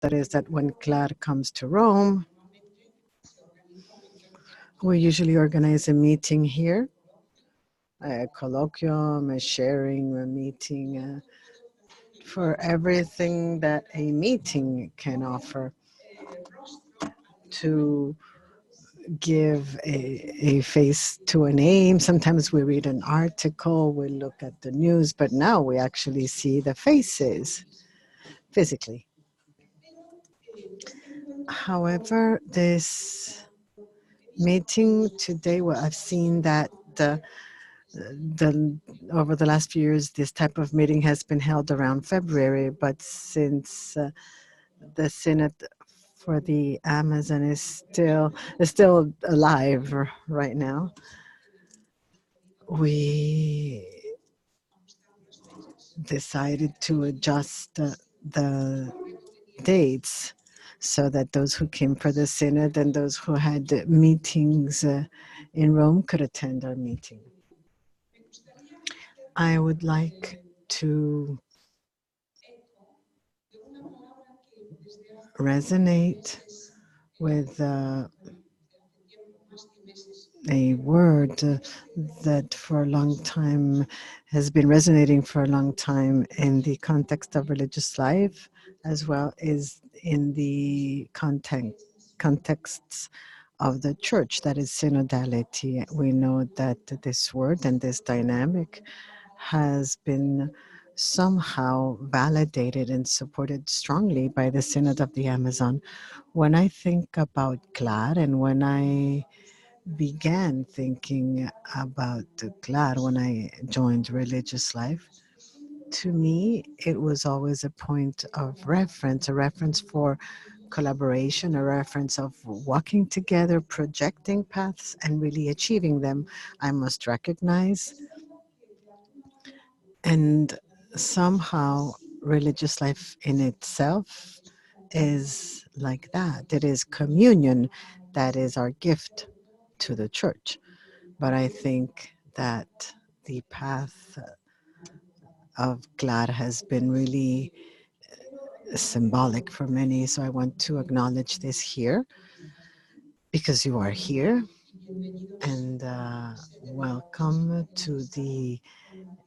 That is that when CLAR comes to Rome, we usually organize a meeting here, a colloquium, a sharing, a meeting for everything that a meeting can offer, to give a face to a name. Sometimes we read an article, we look at the news, but now we actually see the faces physically. However, this meeting today, well, I've seen that the over the last few years, this type of meeting has been held around February, but since the Synod for the Amazon is still alive right now, we decided to adjust the dates so that those who came for the Synod and those who had meetings in Rome could attend our meeting. I would like to resonate with a word that for a long time has been resonating for a long time in the context of religious life, as well as in the contexts of the church, that is synodality. We know that this word and this dynamic has been somehow validated and supported strongly by the Synod of the Amazon. When I think about CLAR and when I began thinking about the CLAR when I joined religious life, to me, it was always a point of reference, a reference for collaboration, a reference of walking together, projecting paths, and really achieving them. I must recognize, and somehow religious life in itself is like that. It is communion that is our gift to the church. But I think that the path of CLAR has been really symbolic for many. So I want to acknowledge this here because you are here. And welcome to the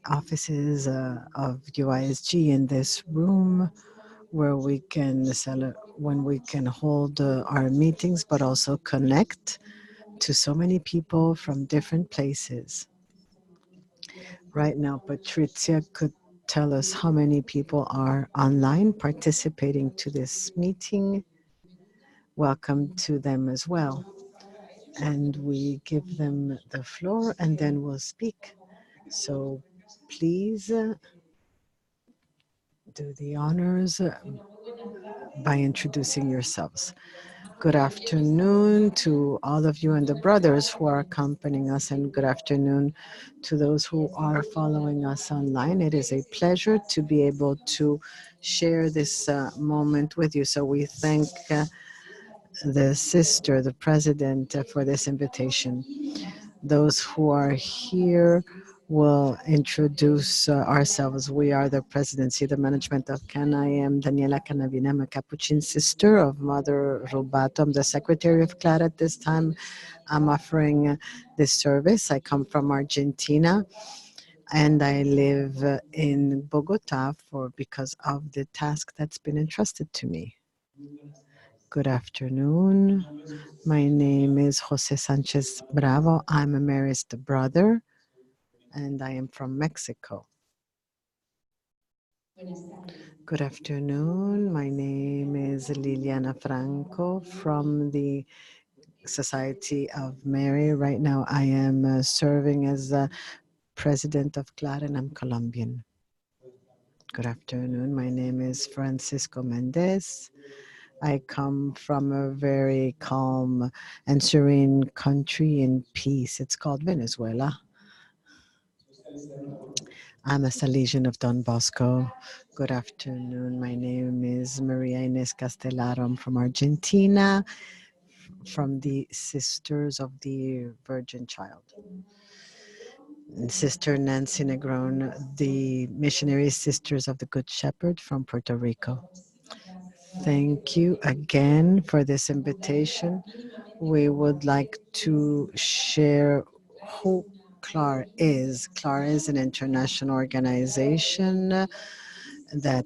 offices of UISG in this room, where we can when we can hold our meetings, but also connect to so many people from different places. Right now, Patricia could tell us how many people are online participating to this meeting. Welcome to them as well. And we give them the floor and then we'll speak. So please do the honors by introducing yourselves. Good afternoon to all of you and the brothers who are accompanying us, and good afternoon to those who are following us online. It is a pleasure to be able to share this moment with you. So we thank the sister, the president, for this invitation. Those who are here will introduce ourselves. We are the presidency, the management of CAN. I am Daniela Canavina. I'm a Capuchin sister of Mother Rubato. I'm the secretary of CLAR at this time. I'm offering this service. I come from Argentina and I live in Bogota because of the task that's been entrusted to me. Good afternoon. My name is Jose Sanchez Bravo. I'm a Marist brother and I am from Mexico. Good afternoon. My name is Liliana Franco from the Society of Mary. Right now I am serving as president of CLAR and I'm Colombian. Good afternoon. My name is Francisco Mendez. I come from a very calm and serene country in peace. It's called Venezuela. I'm a Salesian of Don Bosco. Good afternoon. My name is Maria Inés Castellaro. I'm from Argentina, from the Sisters of the Virgin Child. And Sister Nancy Negron, the Missionary Sisters of the Good Shepherd from Puerto Rico. Thank you again for this invitation. We would like to share who CLAR is. CLAR is an international organization that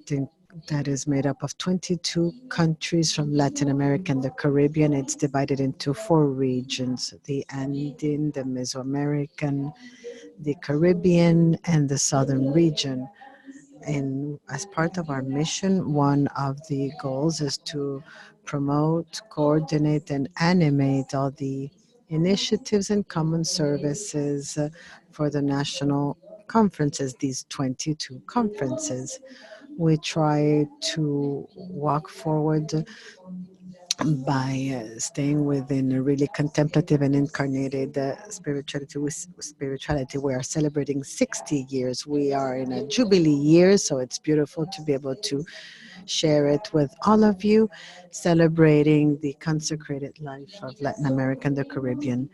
that is made up of 22 countries from Latin America and the Caribbean. It's divided into four regions: the Andean, the Mesoamerican, the Caribbean, and the Southern region. And as part of our mission, one of the goals is to promote, coordinate, and animate all the initiatives and common services for the national conferences, these 22 conferences. We try to walk forward by staying within a really contemplative and incarnated spirituality. With spirituality, we are celebrating 60 years. We are in a jubilee year, so it's beautiful to be able to share it with all of you, celebrating the consecrated life of Latin America and the Caribbean.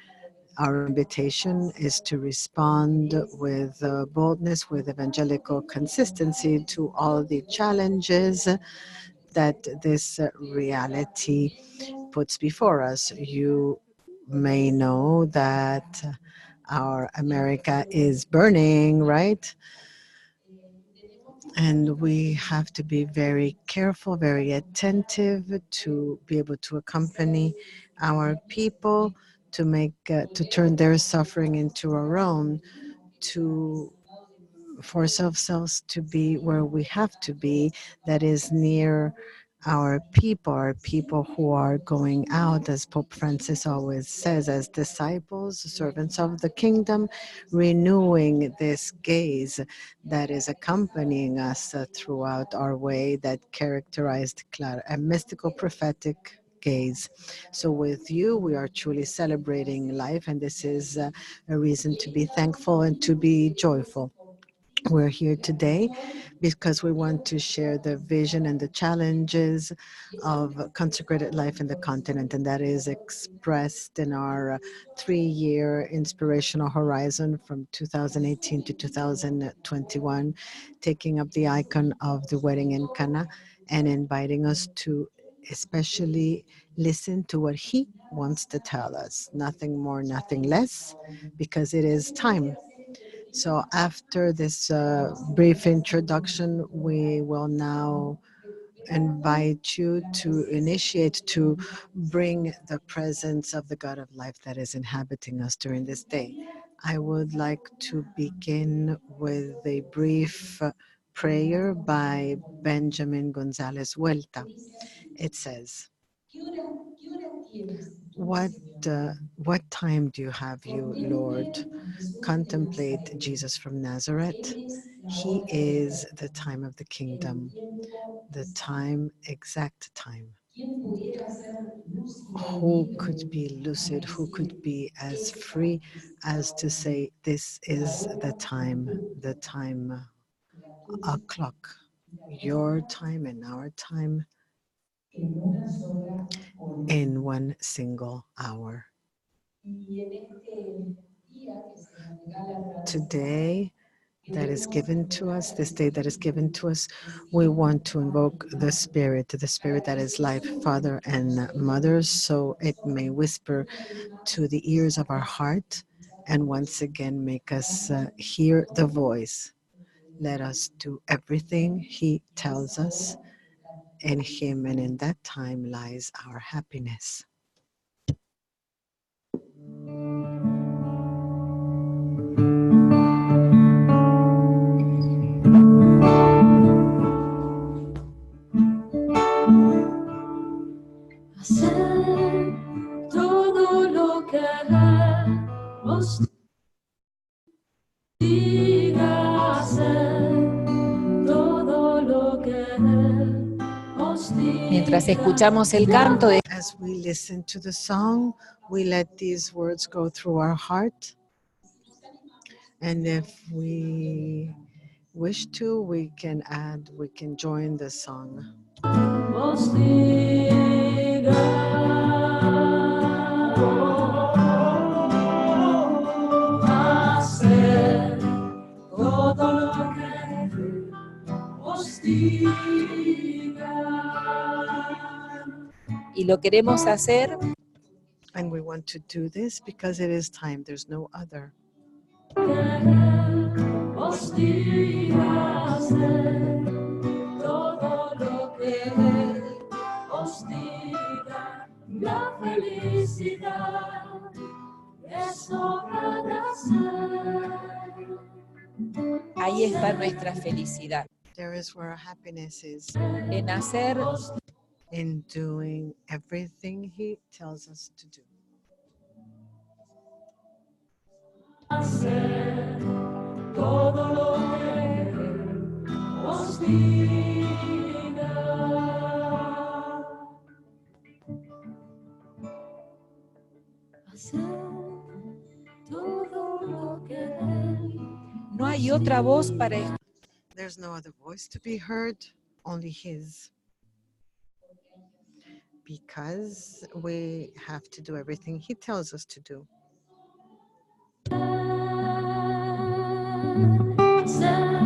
Our invitation is to respond with boldness, with evangelical consistency to all the challenges that this reality puts before us. You may know that our America is burning, right? And we have to be very careful, very attentive to be able to accompany our people, to make to turn their suffering into our own, to force ourselves to be where we have to be, that is near our people who are going out, as Pope Francis always says, as disciples, servants of the kingdom, renewing this gaze that is accompanying us throughout our way, that characterized Clara, a mystical prophetic gaze. So with you, we are truly celebrating life, and this is a reason to be thankful and to be joyful. We're here today because we want to share the vision and the challenges of consecrated life in the continent, and that is expressed in our 3 year inspirational horizon from 2018 to 2021, taking up the icon of the wedding in Cana and inviting us to especially listen to what he wants to tell us. Nothing more, nothing less, because it is time. So after this brief introduction, we will now invite you to initiate, to bring the presence of the God of life that is inhabiting us during this day. I would like to begin with a brief prayer by Benjamin Gonzalez Huerta. It says, what, what time do you have, you, Lord? Contemplate Jesus from Nazareth. He is the time of the kingdom, the time, exact time. Who could be lucid? Who could be as free as to say, this is the time, a clock, your time and our time in one single hour. Today, that is given to us, this day that is given to us, we want to invoke the Spirit that is life, Father and Mother, so it may whisper to the ears of our heart and once again make us hear the voice. Let us do everything He tells us. In Him and in that time lies our happiness. Hacer todo lo que os diga hacer, todo lo que os diga. Mientras escuchamos el canto de As we listen to the song, we let these words go through our heart. And if we wish to, we can join the song. os diga hacer todo lo que os diga. Y lo queremos hacer And we want to do this because it is time. There's no other. Hostiga ser todo lo que hostiga la felicidad es obra de hacer. ahí está nuestra felicidad, There is where our happiness is, en hacer in doing everything He tells us to do. Hacer todo lo que hostiga. Hacer todo lo que no hay otra voz para escuchar. There's no other voice to be heard, only His. Because we have to do everything He tells us to do. hacer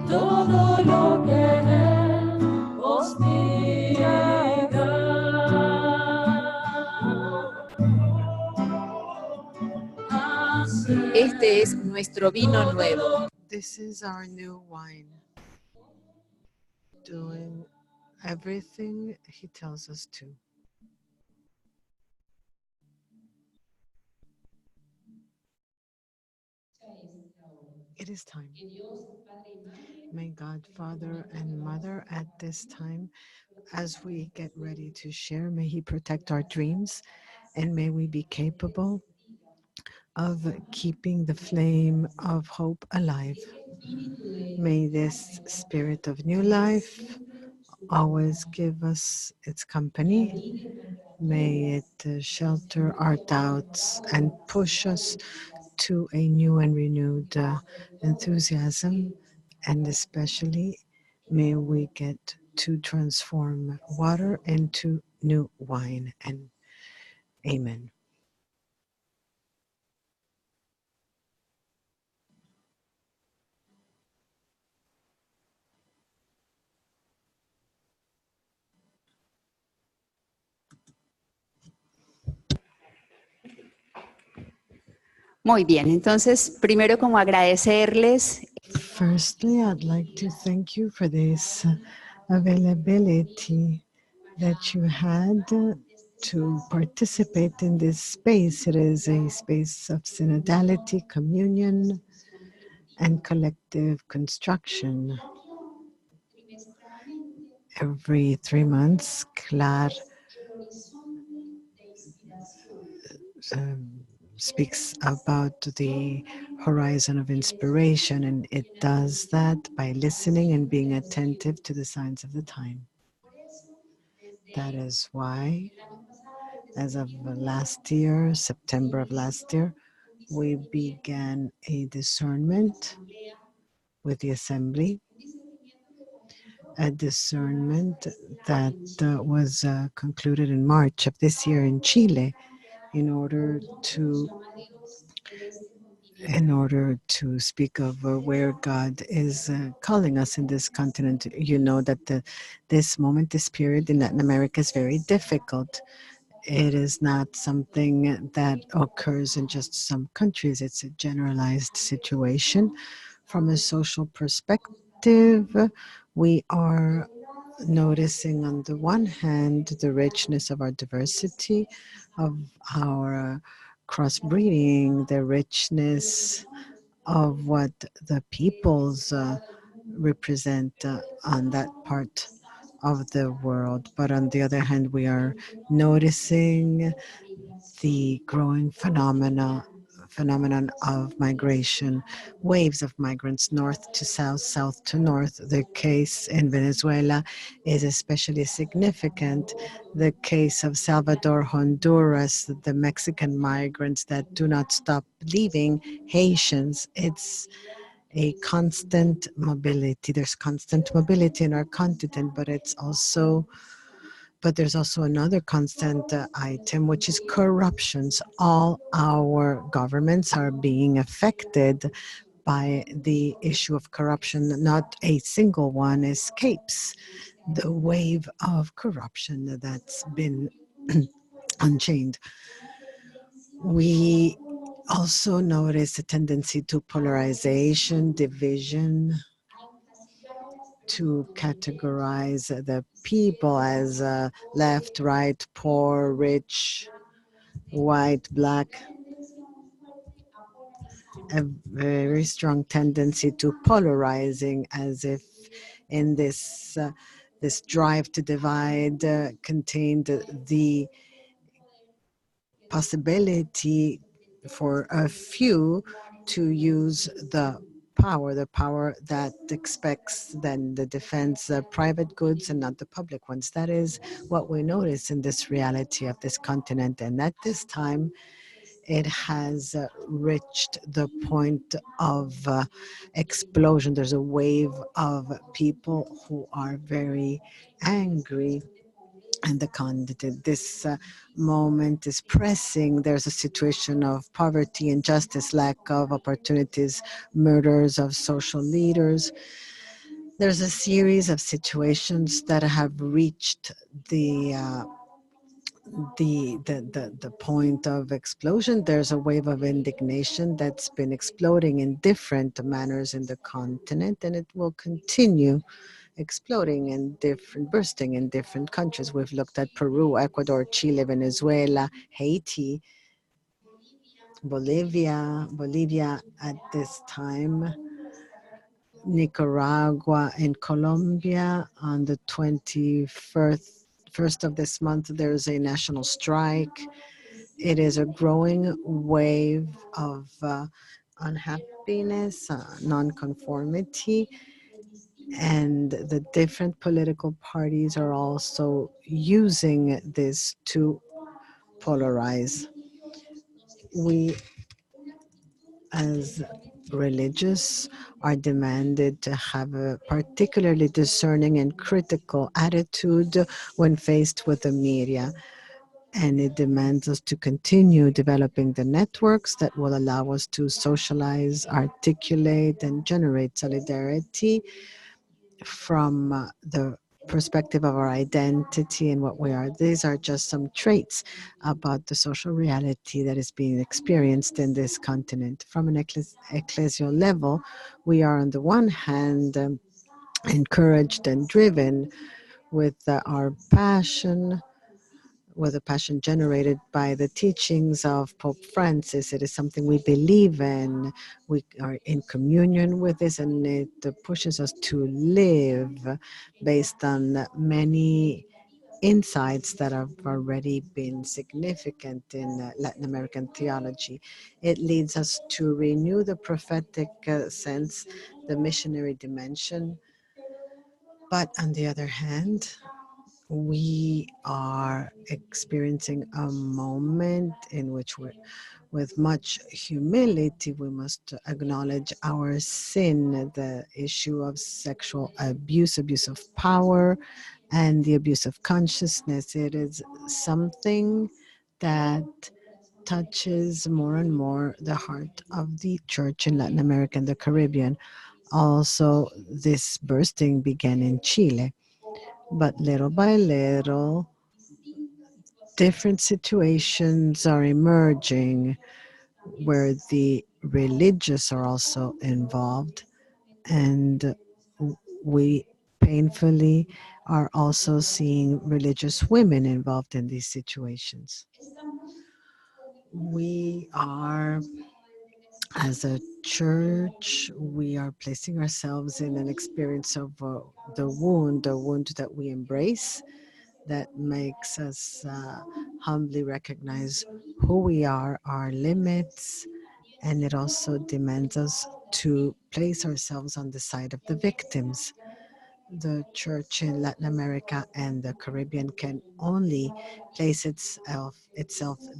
todo lo que hostiga. Este es nuestro vino nuevo. This is our new wine. Doing everything He tells us to. It is time. May God, Father and Mother, at this time, as we get ready to share, may He protect our dreams, and may we be capable of keeping the flame of hope alive. May this spirit of new life always give us its company. May it shelter our doubts and push us to a new and renewed enthusiasm. And especially, may we get to transform water into new wine. And amen. Muy bien, entonces primero como agradecerles. Firstly, I'd like to thank you for this availability that you had to participate in this space. It is a space of synodality, communion, and collective construction. Every 3 months, CLAR speaks about the horizon of inspiration, and it does that by listening and being attentive to the signs of the time. That is why, as of last year, September of last year, we began a discernment with the assembly, a discernment that was concluded in March of this year in Chile in order to speak of where God is calling us in this continent. You know that this moment, this period in Latin America is very difficult. It is not something that occurs in just some countries. It's a generalized situation. From a social perspective, we are noticing on the one hand the richness of our diversity, of our crossbreeding, the richness of what the peoples represent on that part of the world. But on the other hand, we are noticing the growing phenomenon of migration, waves of migrants north to south, south to north. The case in Venezuela is especially significant. The case of Salvador, Honduras, the Mexican migrants that do not stop leaving, Haitians. It's a constant mobility. There's constant mobility in our continent, but there's also another constant item, which is corruptions. All our governments are being affected by the issue of corruption. Not a single one escapes. the wave of corruption that's been unchained. We also notice a tendency to polarization, division, to categorize the people as left, right, poor, rich, white, black, a very strong tendency to polarizing, as if in this drive to divide contained the possibility for a few to use the power that expects then the defense private goods and not the public ones. That is what we notice in this reality of this continent. And at this time, it has reached the point of explosion. There's a wave of people who are very angry, and the continent. This moment is pressing. There's a situation of poverty, injustice, lack of opportunities, murders of social leaders. There's a series of situations that have reached the point of explosion. There's a wave of indignation that's been exploding in different manners in the continent, and it will continue exploding in different, bursting in different countries. We've looked at Peru, Ecuador, Chile, Venezuela, Haiti, Bolivia at this time, Nicaragua, and Colombia. On the 21st of this month, there's a national strike. It is a growing wave of unhappiness, nonconformity, and the different political parties are also using this to polarize. We, as religious, are demanded to have a particularly discerning and critical attitude when faced with the media. And it demands us to continue developing the networks that will allow us to socialize, articulate, and generate solidarity from the perspective of our identity and what we are. These are just some traits about the social reality that is being experienced in this continent. From an ecclesial level, we are on the one hand encouraged and driven with our passion, with a passion generated by the teachings of Pope Francis. It is something we believe in. We are in communion with this, and it pushes us to live based on many insights that have already been significant in Latin American theology. It leads us to renew the prophetic sense, the missionary dimension. But on the other hand, we are experiencing a moment in which we're, with much humility, we must acknowledge our sin, the issue of sexual abuse, abuse of power, and the abuse of consciousness. It is something that touches more and more the heart of the church in Latin America and the Caribbean. Also, this bursting began in Chile, but little by little, different situations are emerging where the religious are also involved, and we painfully are also seeing religious women involved in these situations. We are, as a church, we are placing ourselves in an experience of the wound, a wound that we embrace, that makes us humbly recognize who we are, our limits, and it also demands us to place ourselves on the side of the victims. The church in Latin America and the Caribbean can only place itself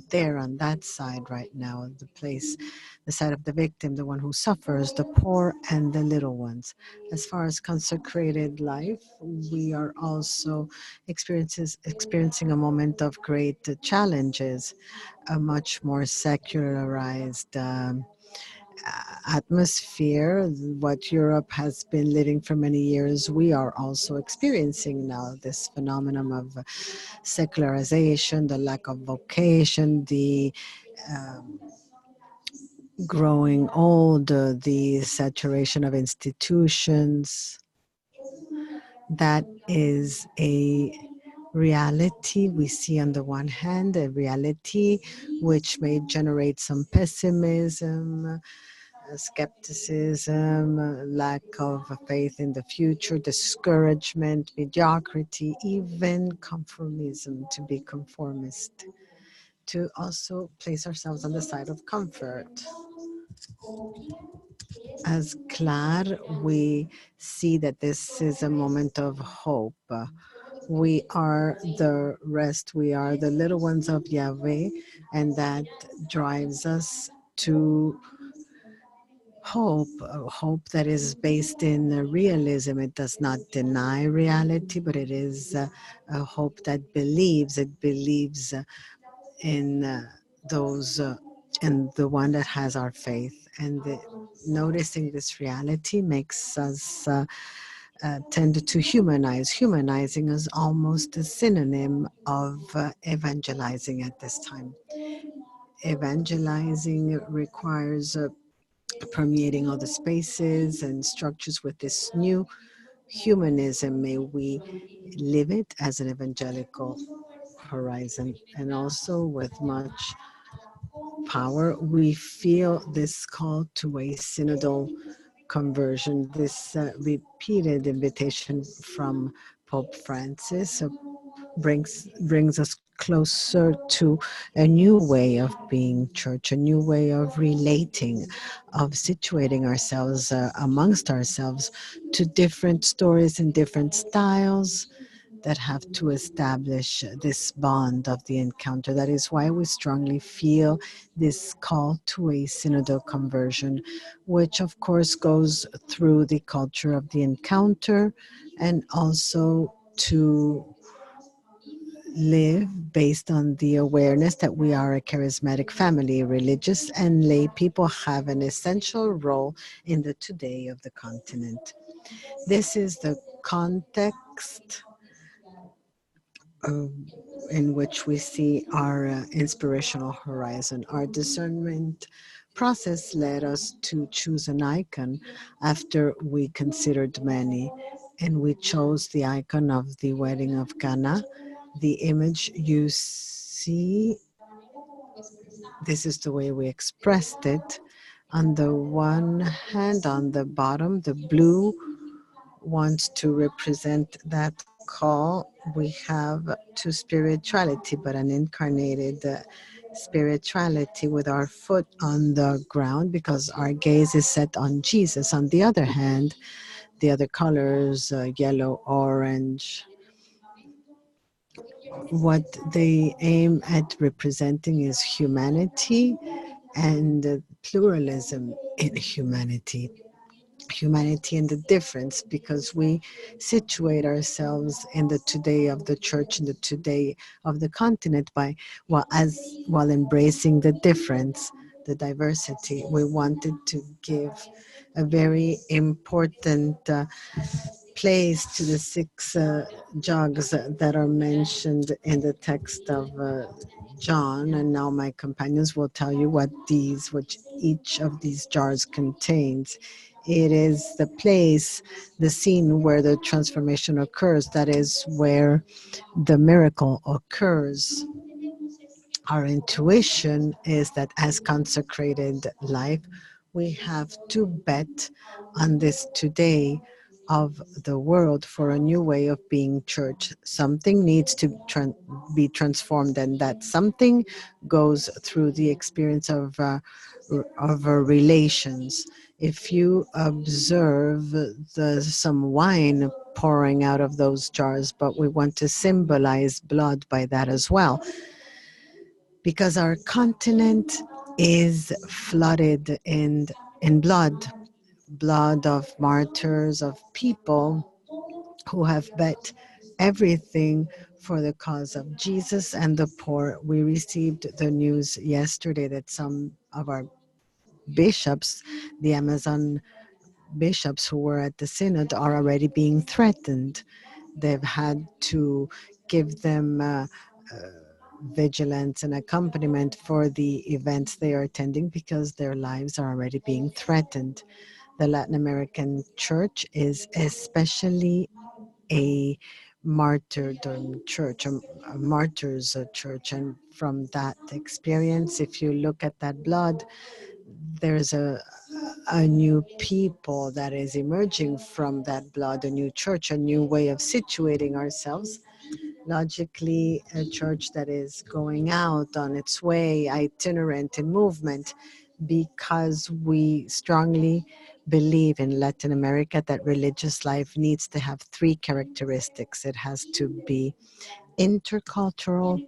there on that side right now, the side of the victim, the one who suffers, the poor and the little ones. As far as consecrated life, we are also experiencing a moment of great challenges, a much more secularized atmosphere, what Europe has been living for many years, we are also experiencing now this phenomenon of secularization, the lack of vocation, the um, growing old, the saturation of institutions. That is a reality we see on the one hand, a reality which may generate some pessimism, skepticism, lack of faith in the future, discouragement, mediocrity, even conformism, to be conformist, to also place ourselves on the side of comfort. As CLAR, we see that this is a moment of hope. We are the rest, we are the little ones of Yahweh, and that drives us to hope, a hope that is based in realism. It does not deny reality, but it is a hope that believes. It believes in those, in the one that has our faith. And noticing this reality makes us tend to humanize. Humanizing is almost a synonym of evangelizing at this time. Evangelizing requires permeating all the spaces and structures with this new humanism. May we live it as an evangelical horizon, and also with much power. We feel this call to a synodal conversion, this repeated invitation from Pope Francis brings us closer to a new way of being church, a new way of relating, of situating ourselves amongst ourselves to different stories and different styles that have to establish this bond of the encounter. That is why we strongly feel this call to a synodal conversion, which of course goes through the culture of the encounter and also to live based on the awareness that we are a charismatic family. Religious and lay people have an essential role in the today of the continent. This is the context um, in which we see our inspirational horizon. Our discernment process led us to choose an icon after we considered many, and we chose the icon of the wedding of Cana. The image you see, this is the way we expressed it. On the one hand, on the bottom, the blue wants to represent that call. We have to spirituality, but an incarnated spirituality with our foot on the ground because our gaze is set on Jesus. On the other hand, the other colors, yellow, orange, what they aim at representing is humanity and pluralism in humanity. Humanity and the difference, because we situate ourselves in the today of the church, in the today of the continent, by while embracing the difference, the diversity. We wanted to give a very important place to the six jugs that are mentioned in the text of John, and now my companions will tell you which each of these jars contains. It is the place, the scene where the transformation occurs. That is where the miracle occurs. Our intuition is that as consecrated life, we have to bet on this today of the world for a new way of being church. Something needs to be transformed, and that something goes through the experience of relations. If you observe some wine pouring out of those jars, but we want to symbolize blood by that as well, because our continent is flooded in blood of martyrs, of people who have bet everything for the cause of Jesus and the poor. We received the news yesterday that some of our bishops, the Amazon bishops who were at the synod, are already being threatened. They've had to give them vigilance and accompaniment for the events they are attending because their lives are already being threatened. The Latin American church is especially a martyrdom church, a martyrs church. And from that experience, if you look at that blood, there's a new people that is emerging from that blood, a new church, a new way of situating ourselves. Logically, a church that is going out on its way, itinerant in movement, because we strongly believe in Latin America that religious life needs to have three characteristics. It has to be intercultural,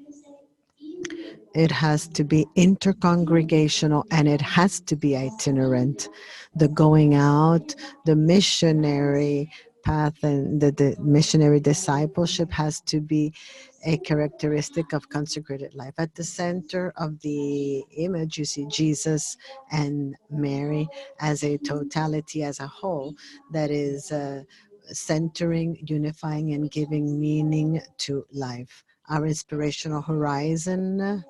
it has to be intercongregational, and it has to be itinerant. The going out, the missionary path, and the missionary discipleship has to be a characteristic of consecrated life. At the center of the image, you see Jesus and Mary as a totality, as a whole, that is centering, unifying, and giving meaning to life. Our inspirational horizon,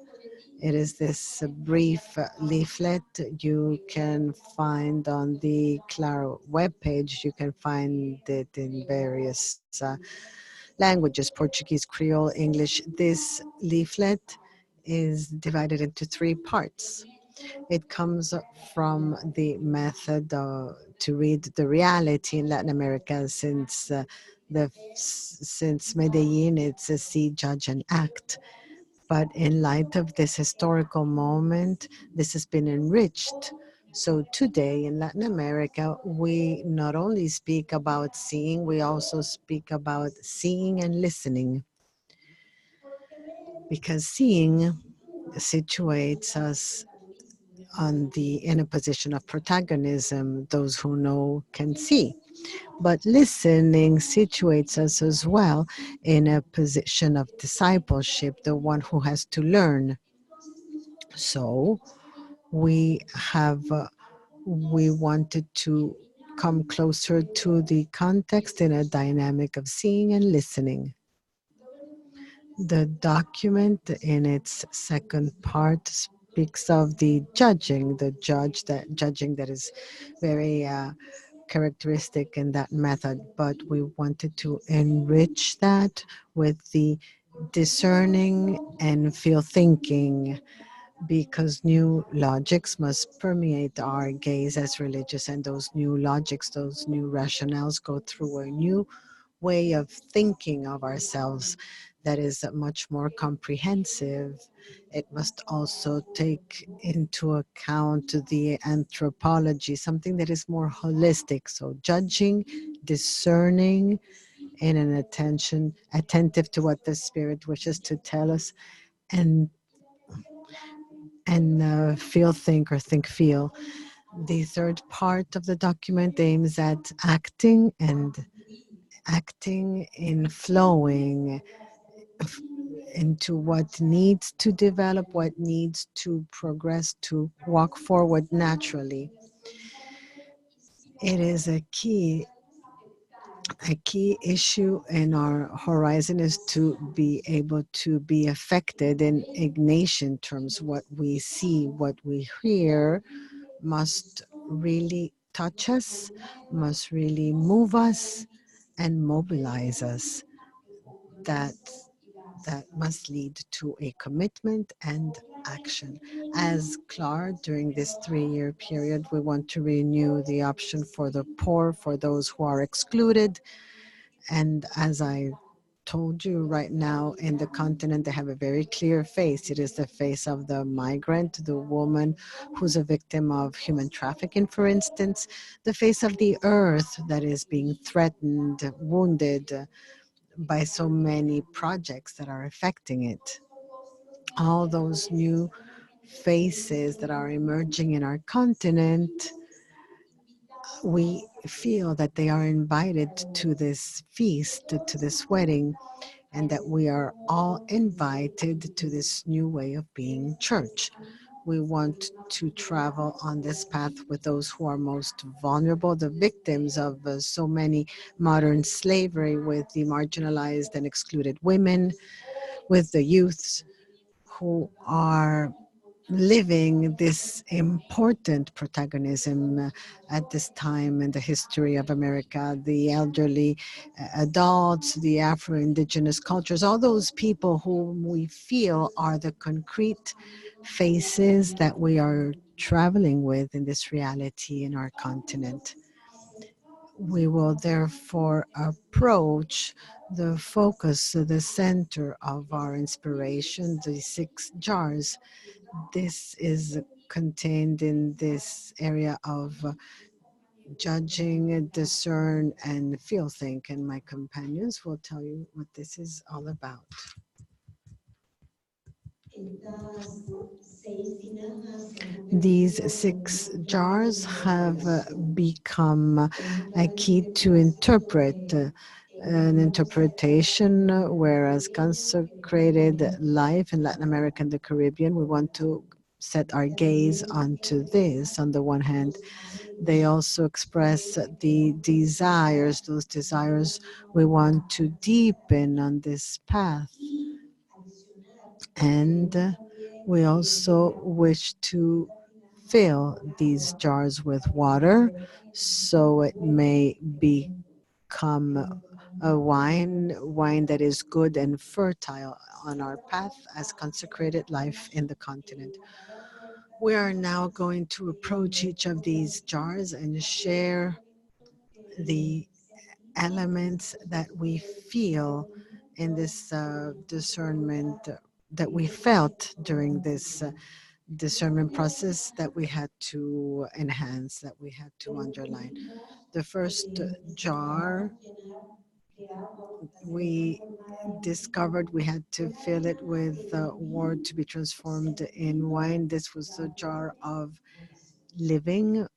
it is this brief leaflet you can find on the CLAR webpage. You can find it in various languages, Portuguese, Creole, English. This leaflet is divided into three parts. It comes from the method to read the reality in Latin America since Medellin. It's a see, judge, and act. But in light of this historical moment, this has been enriched. So today in Latin America, we not only speak about seeing, we also speak about seeing and listening. Because seeing situates us in a position of protagonism. Those who know can see. But listening situates us as well in a position of discipleship, the one who has to learn. So we wanted to come closer to the context in a dynamic of seeing and listening. The document in its second part speaks of the judging, judging that is very characteristic in that method, but we wanted to enrich that with the discerning and feel thinking, because new logics must permeate our gaze as religious, and those new logics, those new rationales go through a new way of thinking of ourselves that is much more comprehensive. It must also take into account the anthropology, something that is more holistic. So judging, discerning, and an attentive to what the Spirit wishes to tell us, and feel, think, or think, feel. The third part of the document aims at acting in flowing into what needs to develop, what needs to progress, to walk forward naturally. It is a key issue in our horizon is to be able to be affected in Ignatian terms. What we see, what we hear must really touch us, must really move us and mobilize us. That must lead to a commitment and action. As CLAR, during this 3-year period, we want to renew the option for the poor, for those who are excluded. And as I told you, right now in the continent, they have a very clear face. It is the face of the migrant, the woman who's a victim of human trafficking, for instance, the face of the earth that is being threatened, wounded by so many projects that are affecting it. All those new faces that are emerging in our continent, we feel that they are invited to this feast, to this wedding, and that we are all invited to this new way of being church. We want to travel on this path with those who are most vulnerable, the victims of so many modern slavery, with the marginalized and excluded women, with the youths who are living this important protagonism at this time in the history of America, the elderly, adults, the Afro-Indigenous cultures, all those people whom we feel are the concrete faces that we are traveling with in this reality in our continent. We will therefore approach the focus, the center of our inspiration, the 6 jars. This is contained in this area of judging, discern, and feel think. And my companions will tell you what this is all about. These 6 jars have become a key to interpret an interpretation, whereas consecrated life in Latin America and the Caribbean, we want to set our gaze onto this. On the one hand, they also express the desires, those desires we want to deepen on this path. And we also wish to fill these jars with water so it may become a wine that is good and fertile on our path as consecrated life in the continent. We are now going to approach each of these jars and share the elements that we feel in this discernment that we felt during this discernment process that we had to enhance, that we had to underline. The first jar, we discovered we had to fill it with word to be transformed in wine. This was the jar of living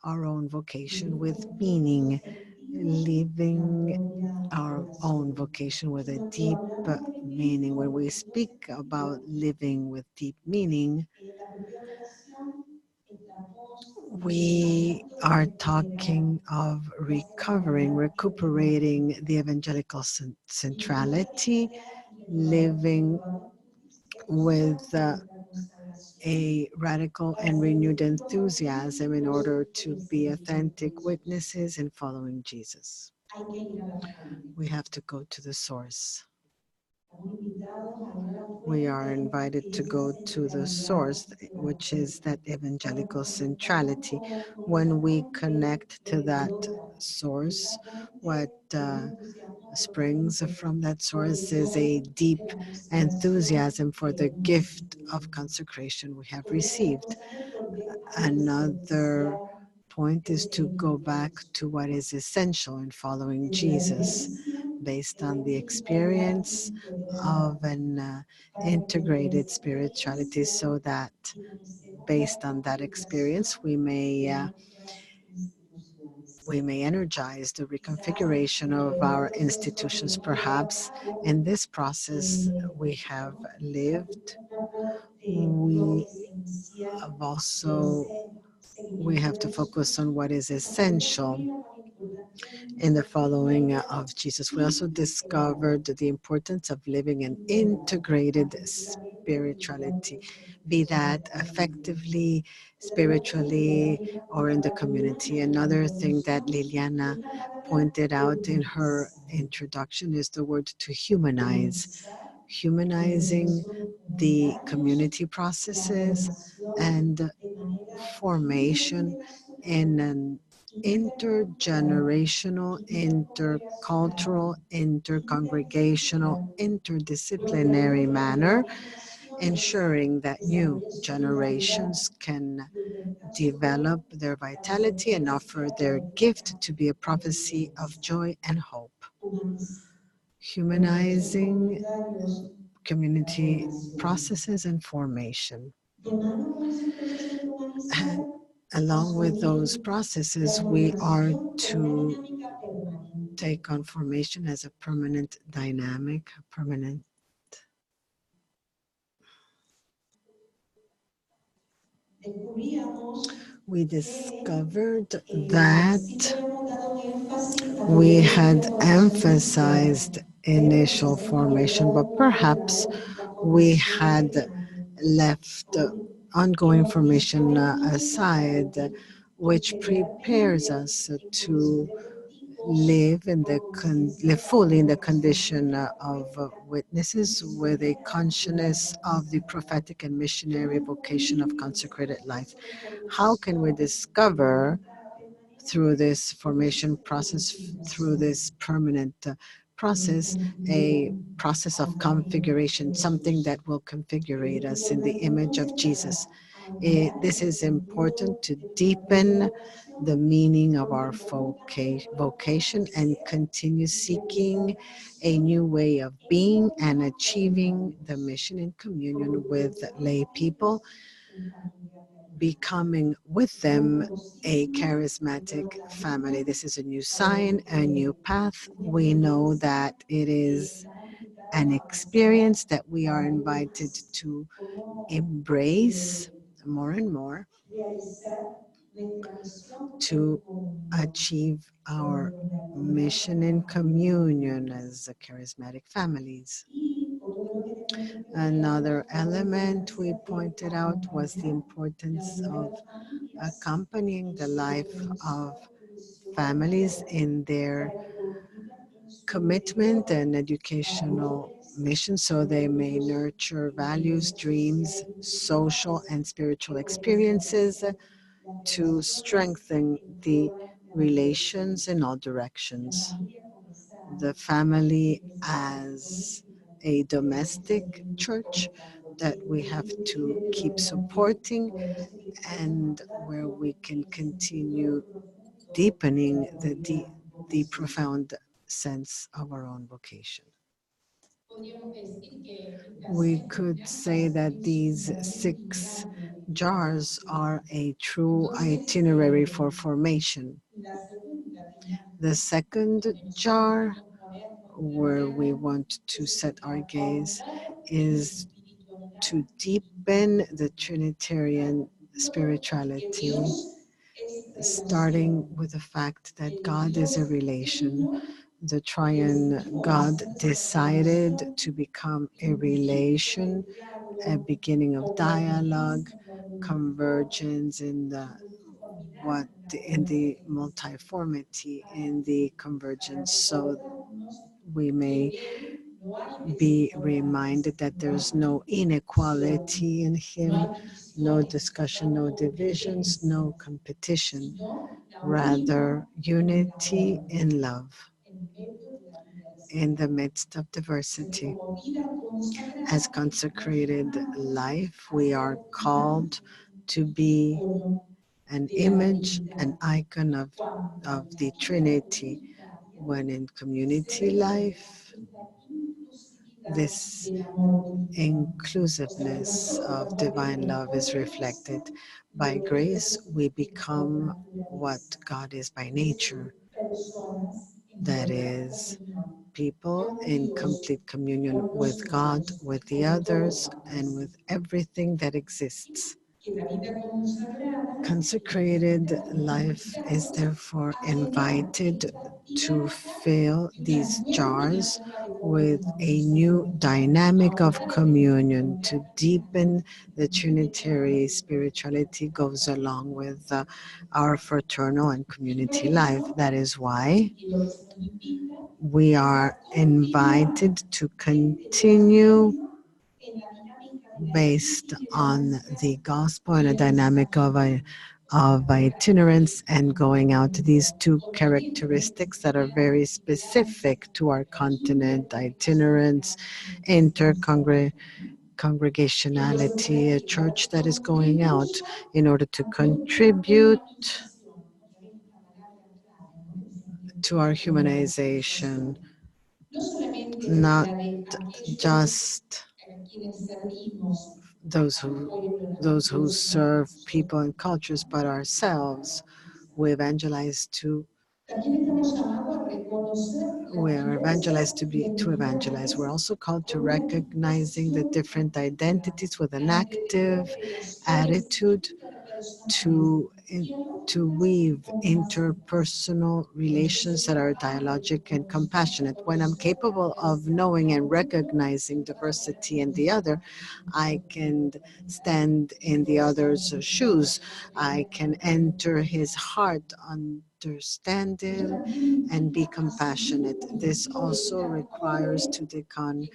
our own vocation with meaning, living our own vocation with a deep meaning. When we speak about living with deep meaning, we are talking of recuperating the evangelical centrality, living with a radical and renewed enthusiasm in order to be authentic witnesses in following Jesus. We have to go to the source. We are invited to go to the source, which is that evangelical centrality. When we connect to that source, what springs from that source is a deep enthusiasm for the gift of consecration we have received. Another point is to go back to what is essential in following Jesus, based on the experience of an integrated spirituality, so that based on that experience we may energize the reconfiguration of our institutions. Perhaps in this process we have lived, we have to focus on what is essential in the following of Jesus. We also discovered the importance of living an integrated spirituality, be that effectively, spiritually, or in the community. Another thing that Liliana pointed out in her introduction is the word to humanize, humanizing the community processes and formation in an intergenerational, intercultural, intercongregational, interdisciplinary manner, ensuring that new generations can develop their vitality and offer their gift to be a prophecy of joy and hope. Humanizing community processes and formation. And along with those processes, we are to take on formation as a permanent dynamic, a permanent we discovered that we had emphasized initial formation, but perhaps we had left ongoing formation aside, which prepares us to live fully in the condition of witnesses with a consciousness of the prophetic and missionary vocation of consecrated life. How can we discover through this formation process, through this permanent process, a process of configuration, something that will configurate us in the image of Jesus? This is important to deepen the meaning of our vocation and continue seeking a new way of being and achieving the mission in communion with lay people, becoming with them a charismatic family. This is a new sign, a new path. We know that it is an experience that we are invited to embrace more and more to achieve our mission in communion as charismatic families. Another element we pointed out was the importance of accompanying the life of families in their commitment and educational mission so they may nurture values, dreams, social and spiritual experiences to strengthen the relations in all directions. The family as a domestic church that we have to keep supporting and where we can continue deepening the profound sense of our own vocation. We could say that these 6 jars are a true itinerary for formation. The second jar, where we want to set our gaze, is to deepen the Trinitarian spirituality, starting with the fact that God is a relation. The triune God decided to become a relation, a beginning of dialogue, convergence in the multiformity, in the convergence, so we may be reminded that there's no inequality in him, no discussion, no divisions, no competition, rather unity in love in the midst of diversity. As consecrated life, we are called to be an image, an icon of the Trinity. When in community life, this inclusiveness of divine love is reflected. By grace, we become what God is by nature. That is, people in complete communion with God, with the others, and with everything that exists. Consecrated life is therefore invited to fill these jars with a new dynamic of communion. To deepen the Trinitarian spirituality goes along with our fraternal and community life. That is why we are invited to continue based on the gospel and a dynamic of itinerance and going out. These 2 characteristics that are very specific to our continent: itinerance, congregationality, a church that is going out in order to contribute to our humanization, not just those who serve people and cultures, but ourselves. We evangelize to evangelize. We're also called to recognizing the different identities with an active attitude to to weave interpersonal relations that are dialogic and compassionate. When I'm capable of knowing and recognizing diversity in the other, I can stand in the other's shoes. I can enter his heart, understand him, and be compassionate. This also requires to take on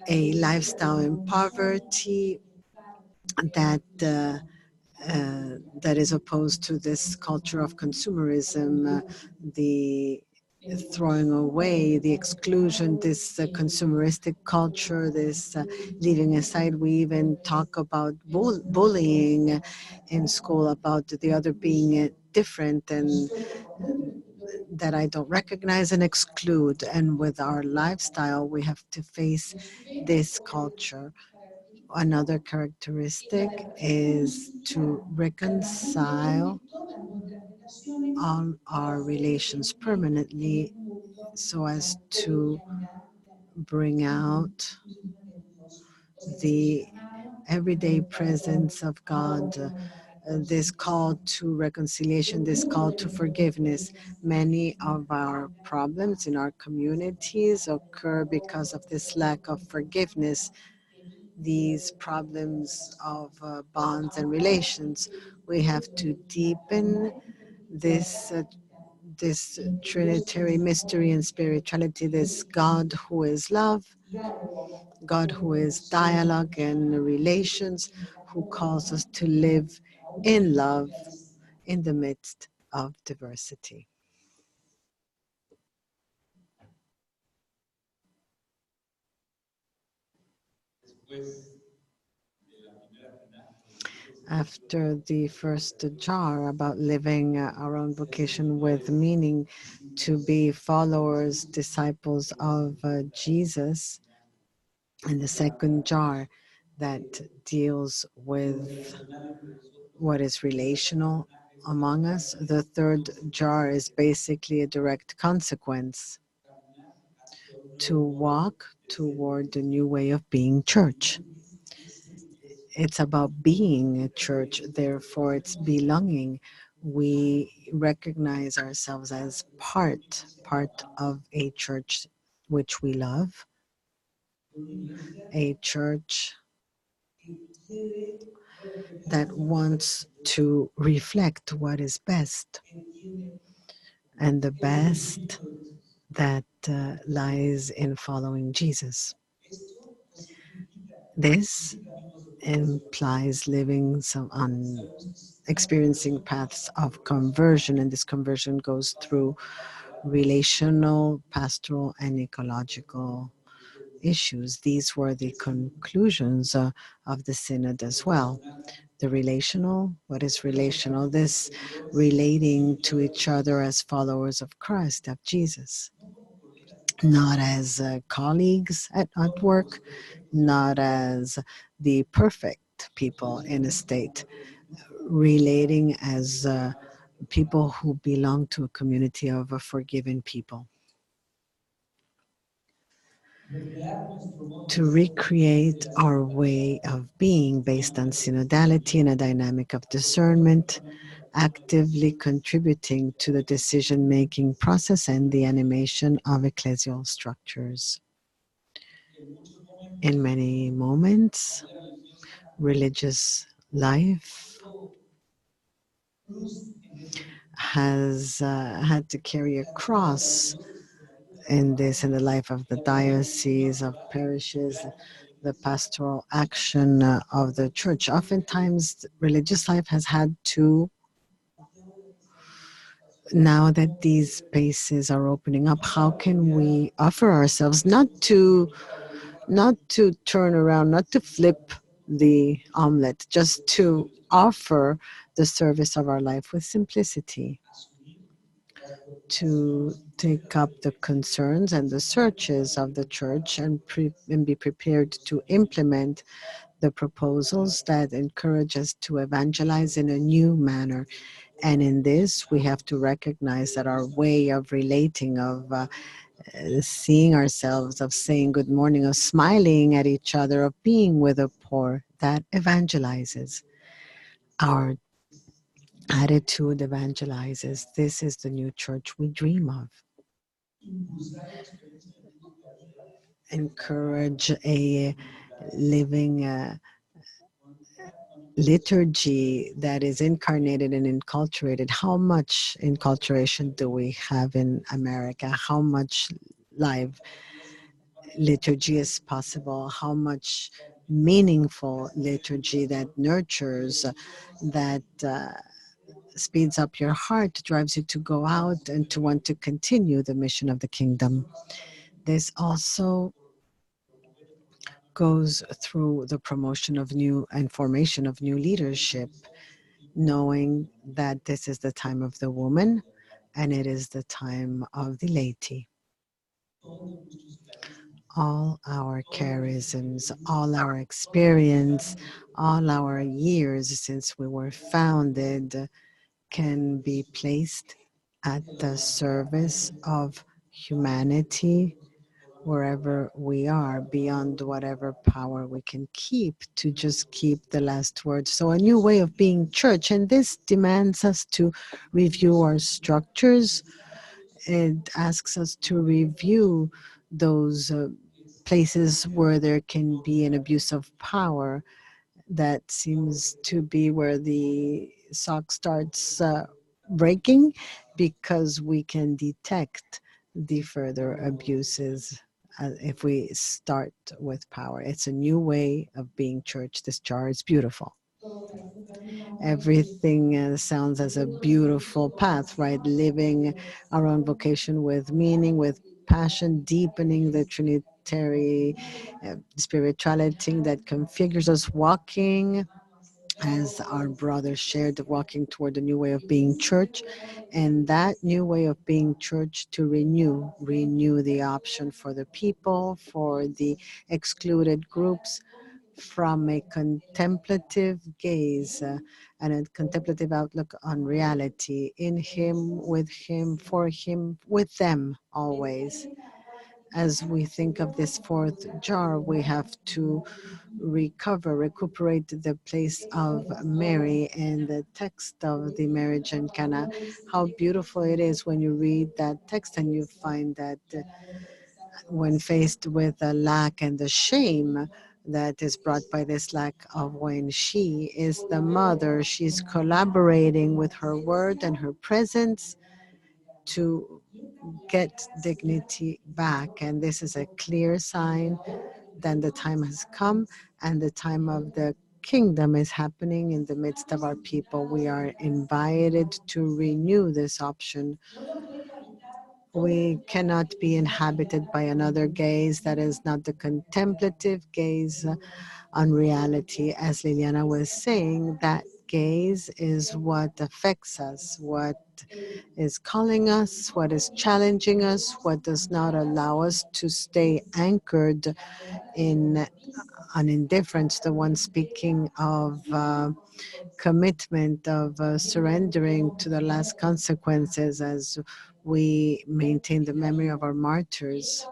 a lifestyle in poverty that that is opposed to this culture of consumerism, the throwing away, the exclusion, this consumeristic culture, this leaving aside. We even talk about bullying in school, about the other being different and that I don't recognize and exclude. And with our lifestyle, we have to face this culture. Another characteristic is to reconcile all our relations permanently so as to bring out the everyday presence of God, this call to reconciliation, this call to forgiveness. Many of our problems in our communities occur because of this lack of forgiveness, these problems of bonds and relations. We have to deepen this this Trinitary mystery and spirituality, this God who is love, God who is dialogue and relations, who calls us to live in love in the midst of diversity. After the first jar about living our own vocation with meaning, to be followers, disciples of Jesus, and the second jar that deals with what is relational among us, the third jar is basically a direct consequence to walk toward the new way of being church. It's about being a church, therefore it's belonging. We recognize ourselves as part of a church which we love, a church that wants to reflect what is best, and the best that lies in following Jesus. This implies living some experiencing paths of conversion, and this conversion goes through relational, pastoral, and ecological issues. These were the conclusions of the synod as well. The relational, what is relational? This relating to each other as followers of Christ, of Jesus, not as colleagues at work, not as the perfect people in a state, relating as people who belong to a community of forgiven people. To recreate our way of being based on synodality and a dynamic of discernment, actively contributing to the decision-making process and the animation of ecclesial structures. In many moments, religious life has had to carry a cross in the life of the diocese, of parishes, the pastoral action of the church. Oftentimes, religious life has had to, now that these spaces are opening up, how can we offer ourselves not to turn around, not to flip the omelet, just to offer the service of our life with simplicity, to take up the concerns and the searches of the church and be prepared to implement the proposals that encourage us to evangelize in a new manner. And in this, we have to recognize that our way of relating, of seeing ourselves, of saying good morning, of smiling at each other, of being with the poor, that evangelizes. Our attitude evangelizes. This is the new church we dream of. Encourage a living liturgy that is incarnated and enculturated. How much enculturation do we have in America? How much live liturgy is possible? How much meaningful liturgy that nurtures, that speeds up your heart, drives you to go out and to want to continue the mission of the kingdom. This also goes through the promotion of new and formation of new leadership, knowing that this is the time of the woman and it is the time of the laity. All our charisms, all our experience, all our years since we were founded can be placed at the service of humanity wherever we are, beyond whatever power we can keep, to just keep the last word. So a new way of being church, and this demands us to review our structures. It asks us to review those places where there can be an abuse of power. That seems to be where the sock starts breaking, because we can detect the further abuses if we start with power. It's a new way of being church. This jar is beautiful. Everything sounds as a beautiful path, right? Living our own vocation with meaning, with passion, deepening the Trinitary spirituality that configures us, walking as our brother shared, walking toward a new way of being church, and that new way of being church to renew the option for the people, for the excluded groups, from a contemplative gaze and a contemplative outlook on reality, in him, for him, with them always. As we think of this fourth jar, we have to recuperate the place of Mary in the text of the marriage in Cana. How beautiful it is when you read that text and you find that when faced with the lack and the shame that is brought by this lack of, when she is the mother, she's collaborating with her word and her presence to get dignity back. And this is a clear sign that the time has come and the time of the kingdom is happening in the midst of our people. We are invited to renew this option. We cannot be inhabited by another gaze that is not the contemplative gaze on reality. As Liliana was saying, that gaze is what affects us, what is calling us, what is challenging us, what does not allow us to stay anchored in an indifference, the one speaking of commitment, of surrendering to the last consequences as we maintain the memory of our martyrs.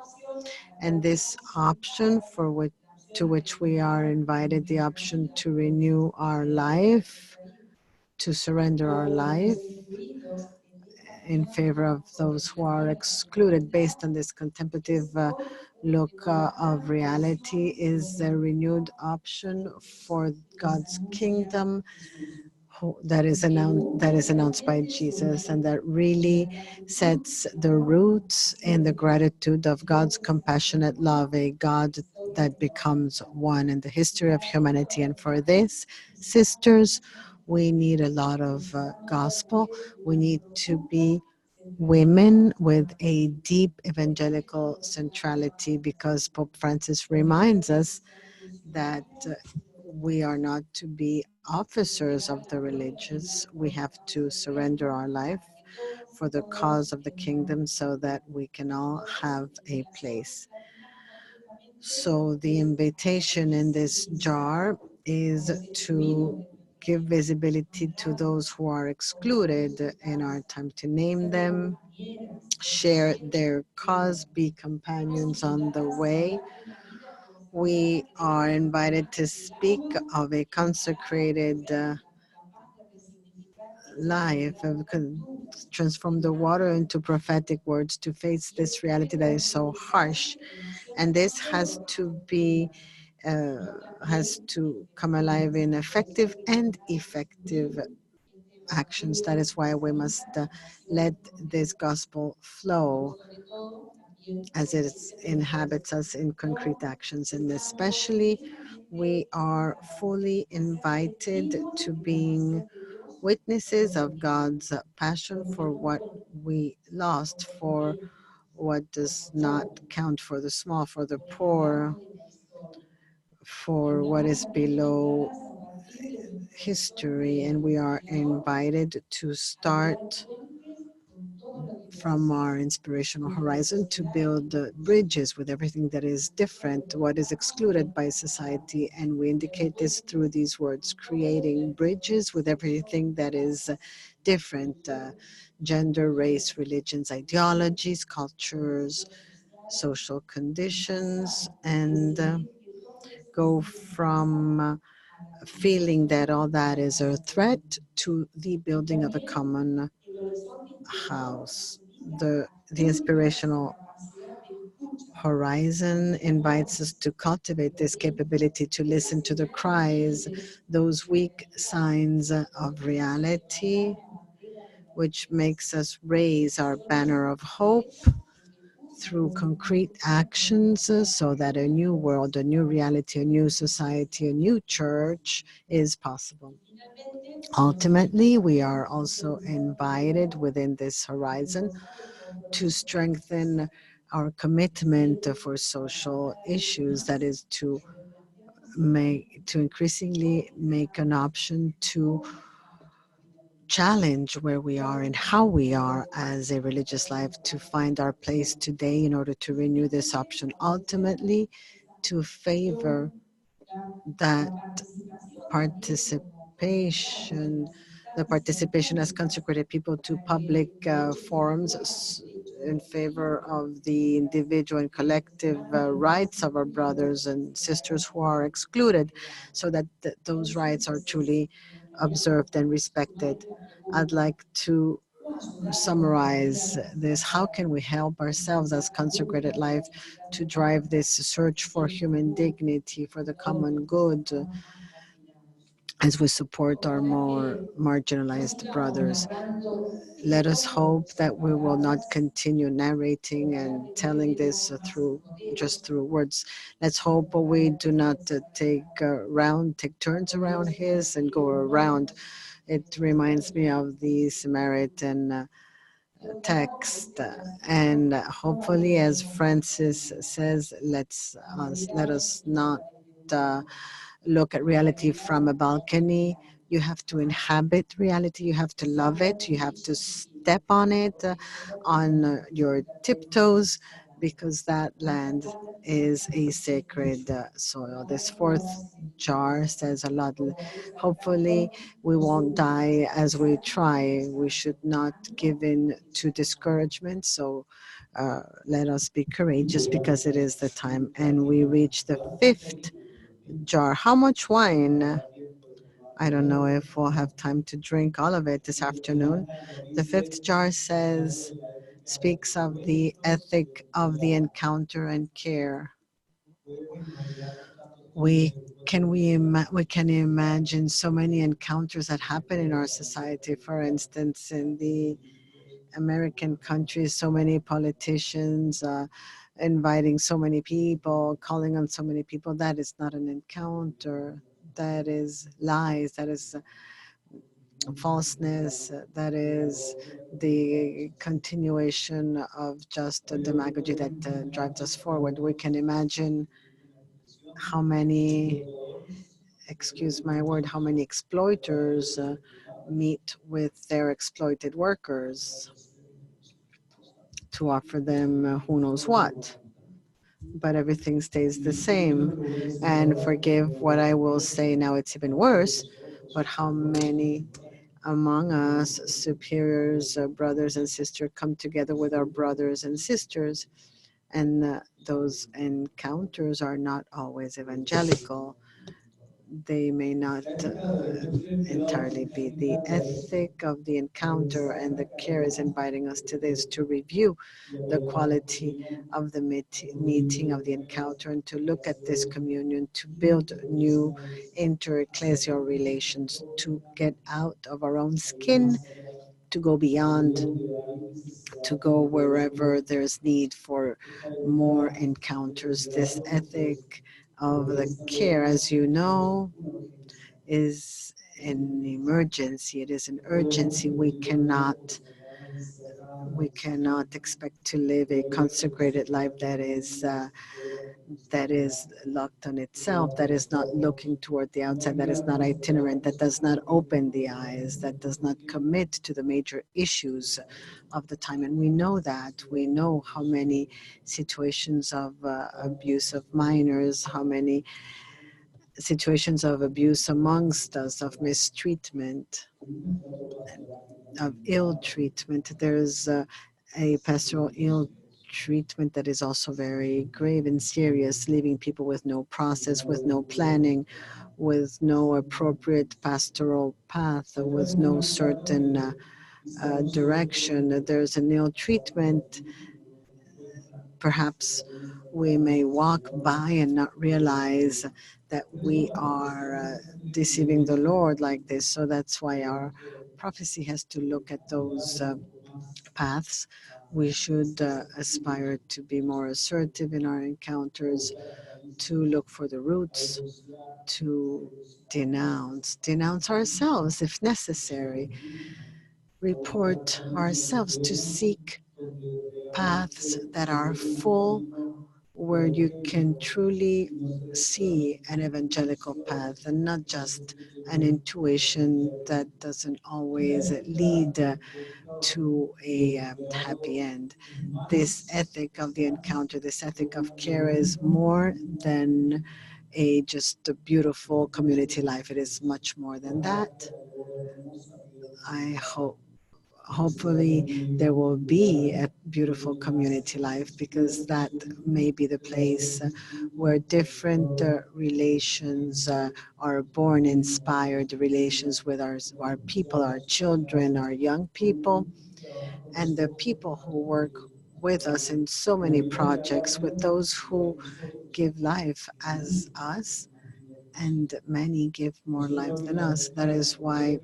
And this option to which we are invited, the option to renew our life, to surrender our life in favor of those who are excluded based on this contemplative look of reality, is a renewed option for God's kingdom that is announced by Jesus, and that really sets the roots in the gratitude of God's compassionate love, a God that becomes one in the history of humanity. And for this, sisters, we need a lot of gospel. We need to be women with a deep evangelical centrality, because Pope Francis reminds us that we are not to be officers of the religious. We have to surrender our life for the cause of the kingdom so that we can all have a place. So the invitation in this jar is to give visibility to those who are excluded in our time, to name them, share their cause, be companions on the way. We are invited to speak of a consecrated life, transform the water into prophetic words to face this reality that is so harsh. And this uh, has to come alive in effective and effective actions. That is why we must let this gospel flow as it inhabits us in concrete actions. And especially, we are fully invited to being witnesses of God's passion for what we lost, for what does not count, for the small, for the poor, for what is below history. And we are invited to start from our inspirational horizon to build bridges with everything that is different, what is excluded by society. And we indicate this through these words: creating bridges with everything that is different, gender, race, religions, ideologies, cultures, social conditions, and go from feeling that all that is a threat to the building of a common house. The inspirational horizon invites us to cultivate this capability to listen to the cries, those weak signs of reality, which makes us raise our banner of hope through concrete actions, so that a new world, a new reality, a new society, a new church is possible. Ultimately, we are also invited within this horizon to strengthen our commitment for social issues, that is to increasingly make an option to challenge where we are and how we are as a religious life, to find our place today in order to renew this option, ultimately to favor that participation, the participation as consecrated people to public forums in favor of the individual and collective rights of our brothers and sisters who are excluded, so that those rights are truly observed and respected. I'd like to summarize this. How can we help ourselves as consecrated life to drive this search for human dignity, for the common good, as we support our more marginalized brothers? Let us hope that we will not continue narrating and telling this through words. Let's hope we do not take turns around his and go around. It reminds me of the Samaritan text, and hopefully, as Francis says, let us not uh, look at reality from a balcony. You have to inhabit reality. You have to love it. You have to step on it on your tiptoes, because that land is a sacred soil. This fourth jar says a lot. Hopefully, we won't die as we try. We should not give in to discouragement. So let us be courageous, because it is the time. And we reach the fifth jar. How much wine? I don't know if we'll have time to drink all of it this afternoon. The fifth jar speaks of the ethic of the encounter and care. We can imagine so many encounters that happen in our society. For instance, in the American countries, so many politicians inviting so many people, calling on so many people. That is not an encounter. That is lies. That is falseness. That is the continuation of just demagogy that drives us forward. We can imagine how many, excuse my word, how many exploiters meet with their exploited workers to offer them who knows what. But everything stays the same. And forgive what I will say now, it's even worse. But how many among us, superiors, brothers and sisters, come together with our brothers and sisters, and those encounters are not always evangelical. they may not entirely be. The ethic of the encounter and the care is inviting us to this, to review the quality of the meeting, of the encounter, and to look at this communion, to build new inter-ecclesial relations, to get out of our own skin, to go beyond, to go wherever there's need for more encounters. This ethic of the care, as you know, is an emergency. It is an urgency. We cannot expect to live a consecrated life that is locked on itself, that is not looking toward the outside, that is not itinerant, that does not open the eyes, that does not commit to the major issues of the time. And we know that. We know how many situations of abuse of minors, how many situations of abuse amongst us, of mistreatment, of ill treatment. There's a pastoral ill treatment that is also very grave and serious, leaving people with no process, with no planning, with no appropriate pastoral path, with no certain direction. There's an ill treatment. Perhaps we may walk by and not realize that we are deceiving the Lord like this. So that's why our prophecy has to look at those paths. We should aspire to be more assertive in our encounters, to look for the roots, to denounce ourselves if necessary, report ourselves, to seek paths that are full, where you can truly see an evangelical path and not just an intuition that doesn't always lead to a happy end. This ethic of the encounter, this ethic of care is more than a just a beautiful community life. It is much more than that. I hope hopefully there will be a beautiful community life, because that may be the place where different relations are born, inspired relations with our people, our children, our young people, and the people who work with us in so many projects, with those who give life as us, and many give more life than us. That is why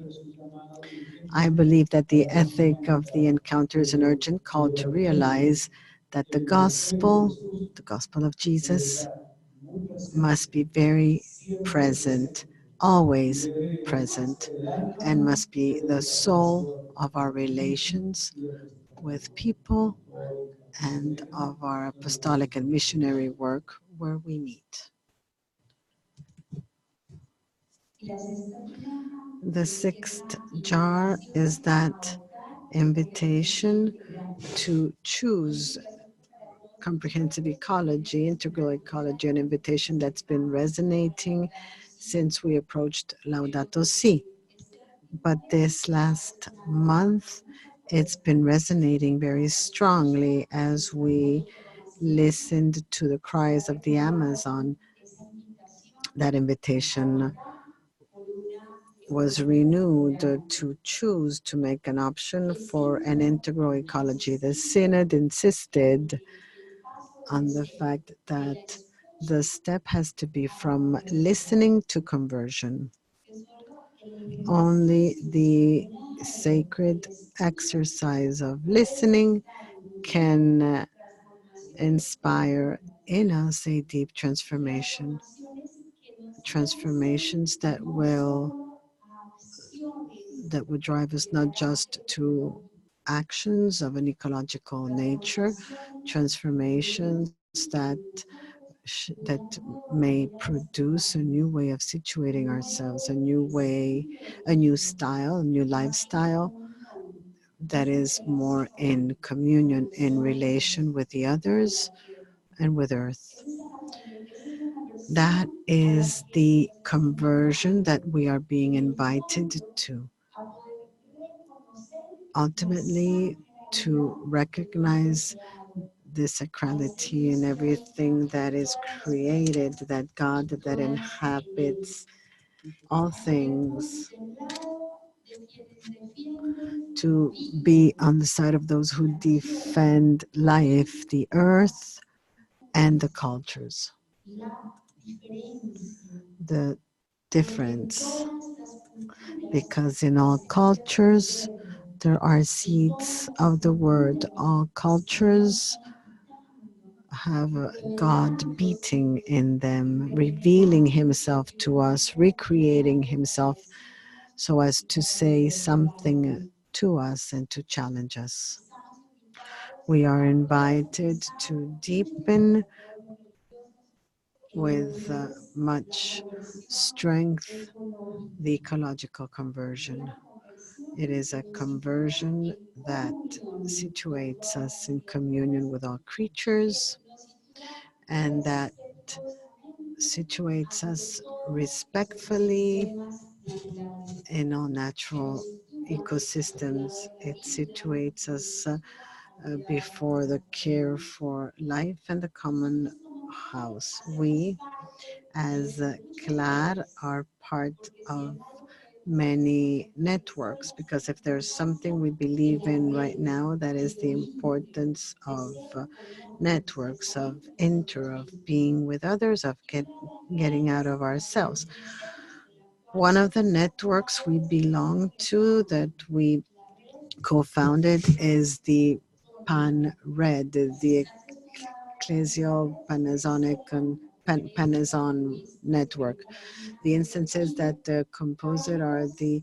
I believe that the ethic of the encounter is an urgent call to realize that the gospel of Jesus, must be very present, always present, and must be the soul of our relations with people and of our apostolic and missionary work where we meet. The sixth jar is that invitation to choose comprehensive ecology, integral ecology, an invitation that's been resonating since we approached Laudato Si. But this last month, it's been resonating very strongly as we listened to the cries of the Amazon. That invitation was renewed to choose to make an option for an integral ecology. The Synod insisted on the fact that the step has to be from listening to conversion. Only the sacred exercise of listening can inspire in us a deep transformation. Transformations that would drive us not just to actions of an ecological nature, transformations that may produce a new way of situating ourselves, a new way, a new style, a new lifestyle that is more in communion, in relation with the others and with earth. That is the conversion that we are being invited to. Ultimately, to recognize the sacrality in everything that is created, that God that inhabits all things, to be on the side of those who defend life, the earth, and the cultures. The difference, because in all cultures there are seeds of the word. All cultures have God beating in them, revealing Himself to us, recreating Himself so as to say something to us and to challenge us. We are invited to deepen with much strength the ecological conversion. It is a conversion that situates us in communion with all creatures and that situates us respectfully in all natural ecosystems. It situates us before the care for life and the common house. We, as CLAR, are part of many networks, because if there's something we believe in right now, that is the importance of networks, of being with others, of getting out of ourselves. One of the networks we belong to, that we co-founded, is the PAN-RED, the Ecclesial Panasonic and Panazon network. The instances that compose it are the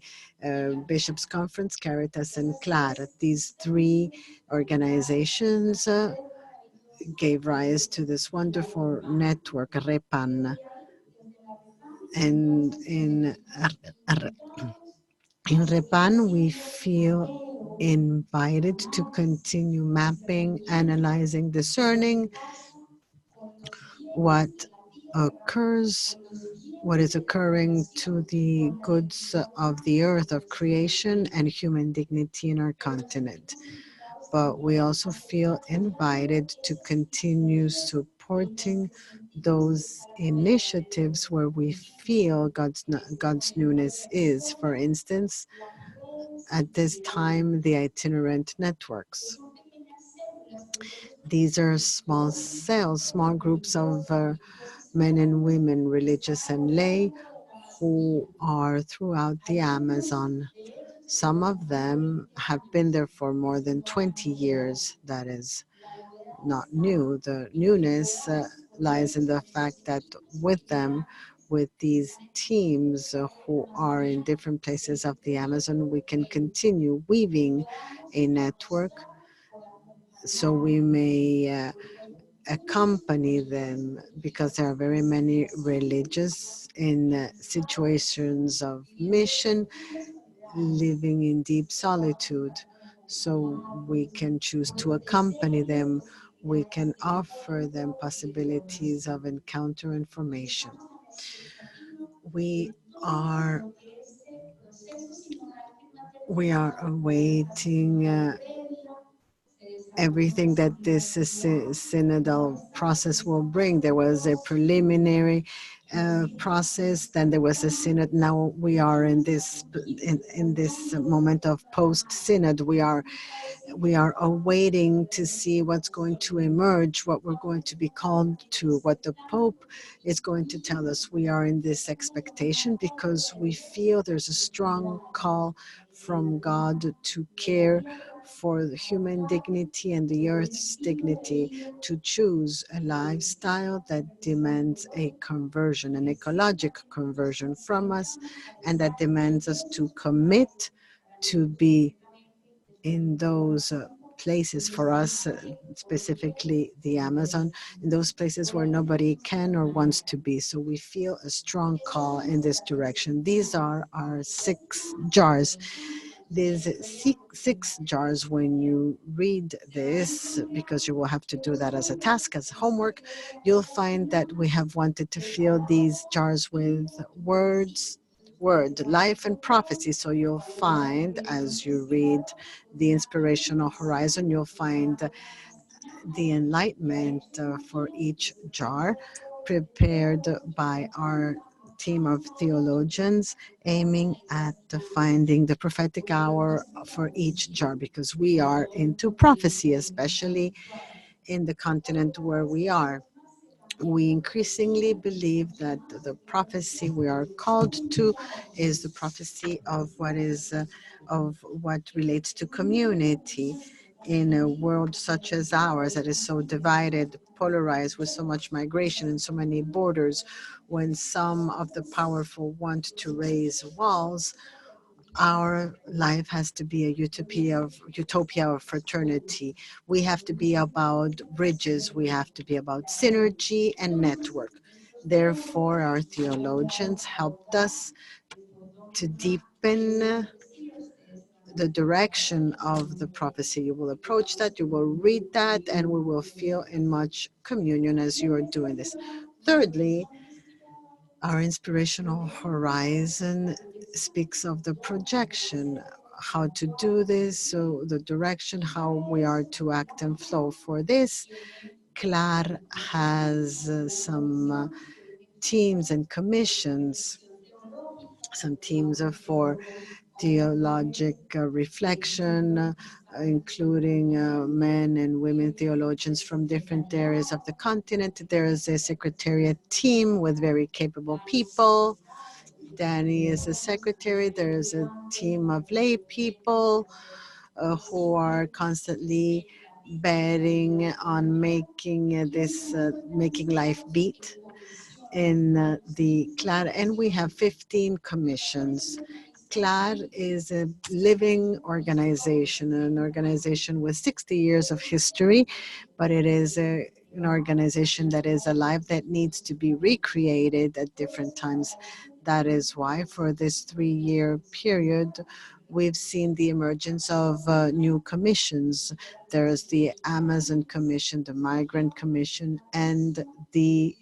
Bishops' Conference, Caritas, and CLAR. These three organizations gave rise to this wonderful network, REPAN. And in REPAN, we feel invited to continue mapping, analyzing, discerning what occurs, what is occurring to the goods of the earth, of creation, and human dignity in our continent. But we also feel invited to continue supporting those initiatives where we feel God's newness is. For instance, at this time, the itinerant networks. These are small cells, small groups of men and women, religious and lay, who are throughout the Amazon. Some of them have been there for more than 20 years. That is not new. The newness lies in the fact that with them, with these teams who are in different places of the Amazon, we can continue weaving a network so we may accompany them, because there are very many religious in situations of mission, living in deep solitude. So we can choose to accompany them. We can offer them possibilities of encounter and formation. We are awaiting everything that this synodal process will bring. There was a preliminary process, then there was a synod. Now we are in this moment of post-synod. We are awaiting to see what's going to emerge, what we're going to be called to, what the Pope is going to tell us. We are in this expectation because we feel there's a strong call from God to care for the human dignity and the earth's dignity, to choose a lifestyle that demands a conversion, an ecological conversion from us, and that demands us to commit to be in those places for us, specifically the Amazon, in those places where nobody can or wants to be. So we feel a strong call in this direction. These are our 6 jars. There's six jars. When you read this, because you will have to do that as a task, as homework, you'll find that we have wanted to fill these jars with word, life, and prophecy. So you'll find, as you read the inspirational horizon, you'll find the enlightenment for each jar prepared by our team of theologians aiming at finding the prophetic hour for each jar, because we are into prophecy, especially in the continent where we are. We increasingly believe that the prophecy we are called to is the prophecy of what relates to community in a world such as ours that is so divided, polarized, with so much migration and so many borders. When some of the powerful want to raise walls, our life has to be a utopia of fraternity. We have to be about bridges. We have to be about synergy and network. Therefore, our theologians helped us to deepen the direction of the prophecy. You will approach that, you will read that, and we will feel in much communion as you are doing this. Thirdly, our inspirational horizon speaks of the projection, how to do this, so the direction, how we are to act and flow. For this, CLAR has some teams and commissions, some teams for theologic reflection, including men and women theologians from different areas of the continent. There is a secretariat team with very capable people. Danny is the secretary. There's a team of lay people who are constantly betting on making life beat in the CLAR, and we have 15 commissions. CLAR is a living organization, an organization with 60 years of history, but it is an organization that is alive, that needs to be recreated at different times. That is why for this 3-year period, we've seen the emergence of new commissions. There is the Amazon Commission, the Migrant Commission, and the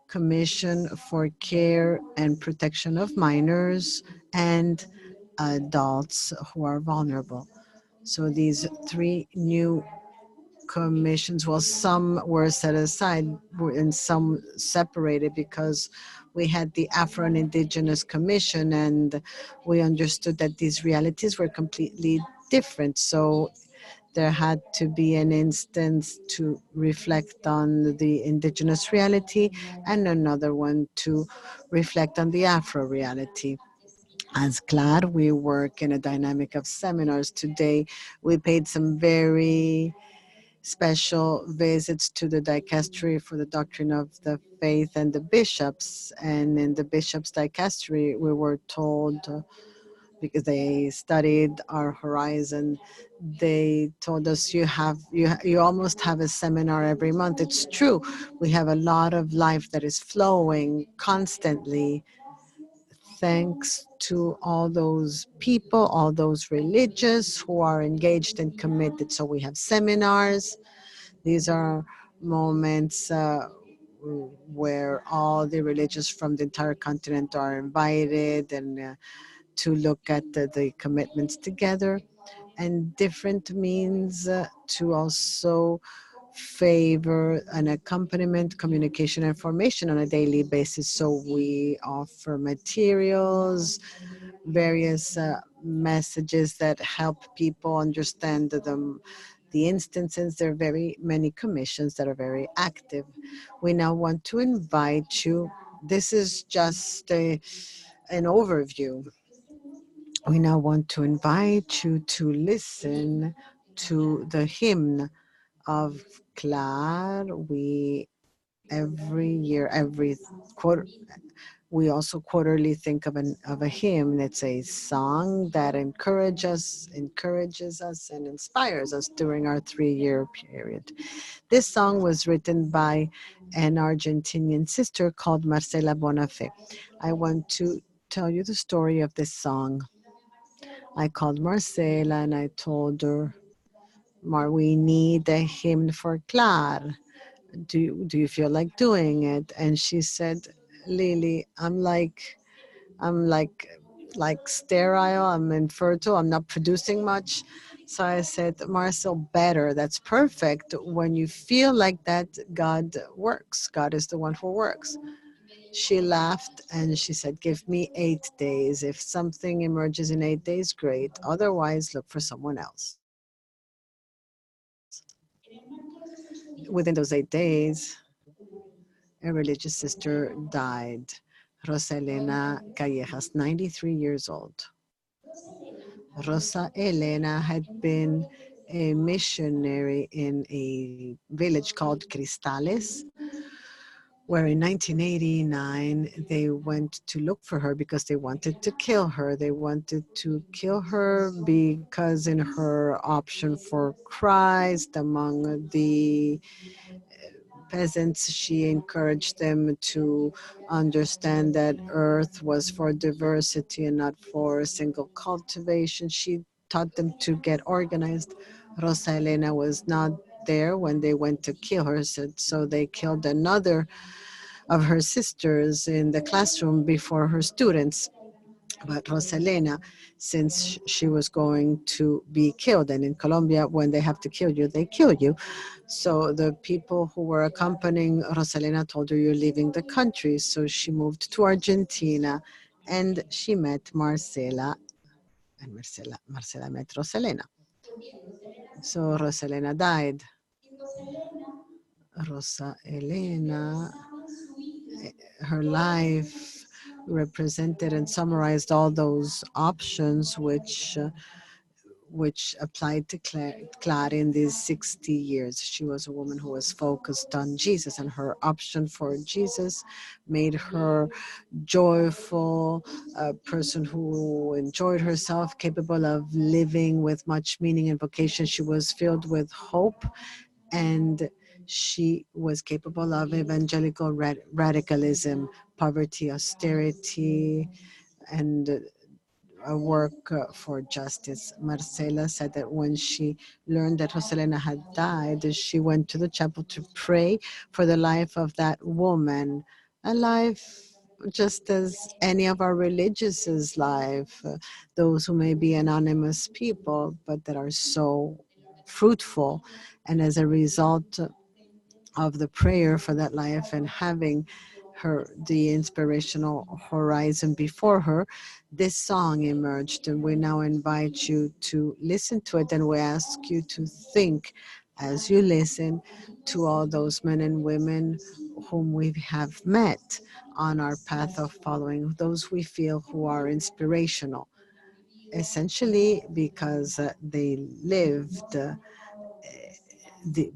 Commission for Care and Protection of Minors and Adults who are vulnerable. So these 3 new commissions, well, some were set aside and some separated because we had the Afro and Indigenous Commission, and we understood that these realities were completely different. So there had to be an instance to reflect on the indigenous reality and another one to reflect on the Afro reality. As CLAR, we work in a dynamic of seminars. Today, we paid some very special visits to the dicastery for the doctrine of the faith and the bishops. And in the bishops' dicastery, we were told, because they studied our horizon, they told us you almost have a seminar every month. It's true. We have a lot of life that is flowing constantly, thanks to all those people, all those religious who are engaged and committed. So we have seminars. These are moments where all the religious from the entire continent are invited, and to look at the commitments together, and different means to also favor an accompaniment, communication, and formation on a daily basis. So we offer materials, various messages that help people understand the instances. There are very many commissions that are very active. We now want to invite you. This is just an overview. We now want to invite you to listen to the hymn of CLAR. We every year, every quarter, we also quarterly think of a hymn. It's a song that encourages us and inspires us during our 3-year period. This song was written by an Argentinian sister called Marcela Bonafé. I want to tell you the story of this song. I called Marcela and I told her, we need a hymn for CLAR. Do you feel like doing it? And she said, Lily, I'm like sterile, I'm infertile, I'm not producing much. So I said, Marcel, better. That's perfect. When you feel like that, God works. God is the one who works. She laughed and she said, "Give me 8 days. If something emerges in 8 days, great. Otherwise, look for someone else." Within those 8 days, a religious sister died, Rosa Elena Callejas, 93 years old. Rosa Elena had been a missionary in a village called Cristales, where in 1989 they went to look for her because they wanted to kill her. They wanted to kill her because in her option for Christ among the peasants, she encouraged them to understand that earth was for diversity and not for single cultivation. She taught them to get organized. Rosa Elena was not there when they went to kill her, so they killed another of her sisters in the classroom before her students. But Rosalena, since she was going to be killed, and in Colombia, when they have to kill you, they kill you. So the people who were accompanying Rosalena told her, "You're leaving the country." So she moved to Argentina and she met Marcela, and Marcela met Rosalena. So Rosalena died. Rosa Elena, her life represented and summarized all those options which applied to CLAR in these 60 years. She was a woman who was focused on Jesus, and her option for Jesus made her joyful, a person who enjoyed herself, capable of living with much meaning and vocation. She was filled with hope, and she was capable of evangelical radicalism, poverty, austerity, and a work for justice. Marcela said that when she learned that Rosalena had died, she went to the chapel to pray for the life of that woman, a life just as any of our religious life, those who may be anonymous people, but that are so fruitful. And as a result of the prayer for that life and having the inspirational horizon before her, this song emerged, and we now invite you to listen to it, and we ask you to think as you listen to all those men and women whom we have met on our path of following, those we feel who are inspirational, essentially because they lived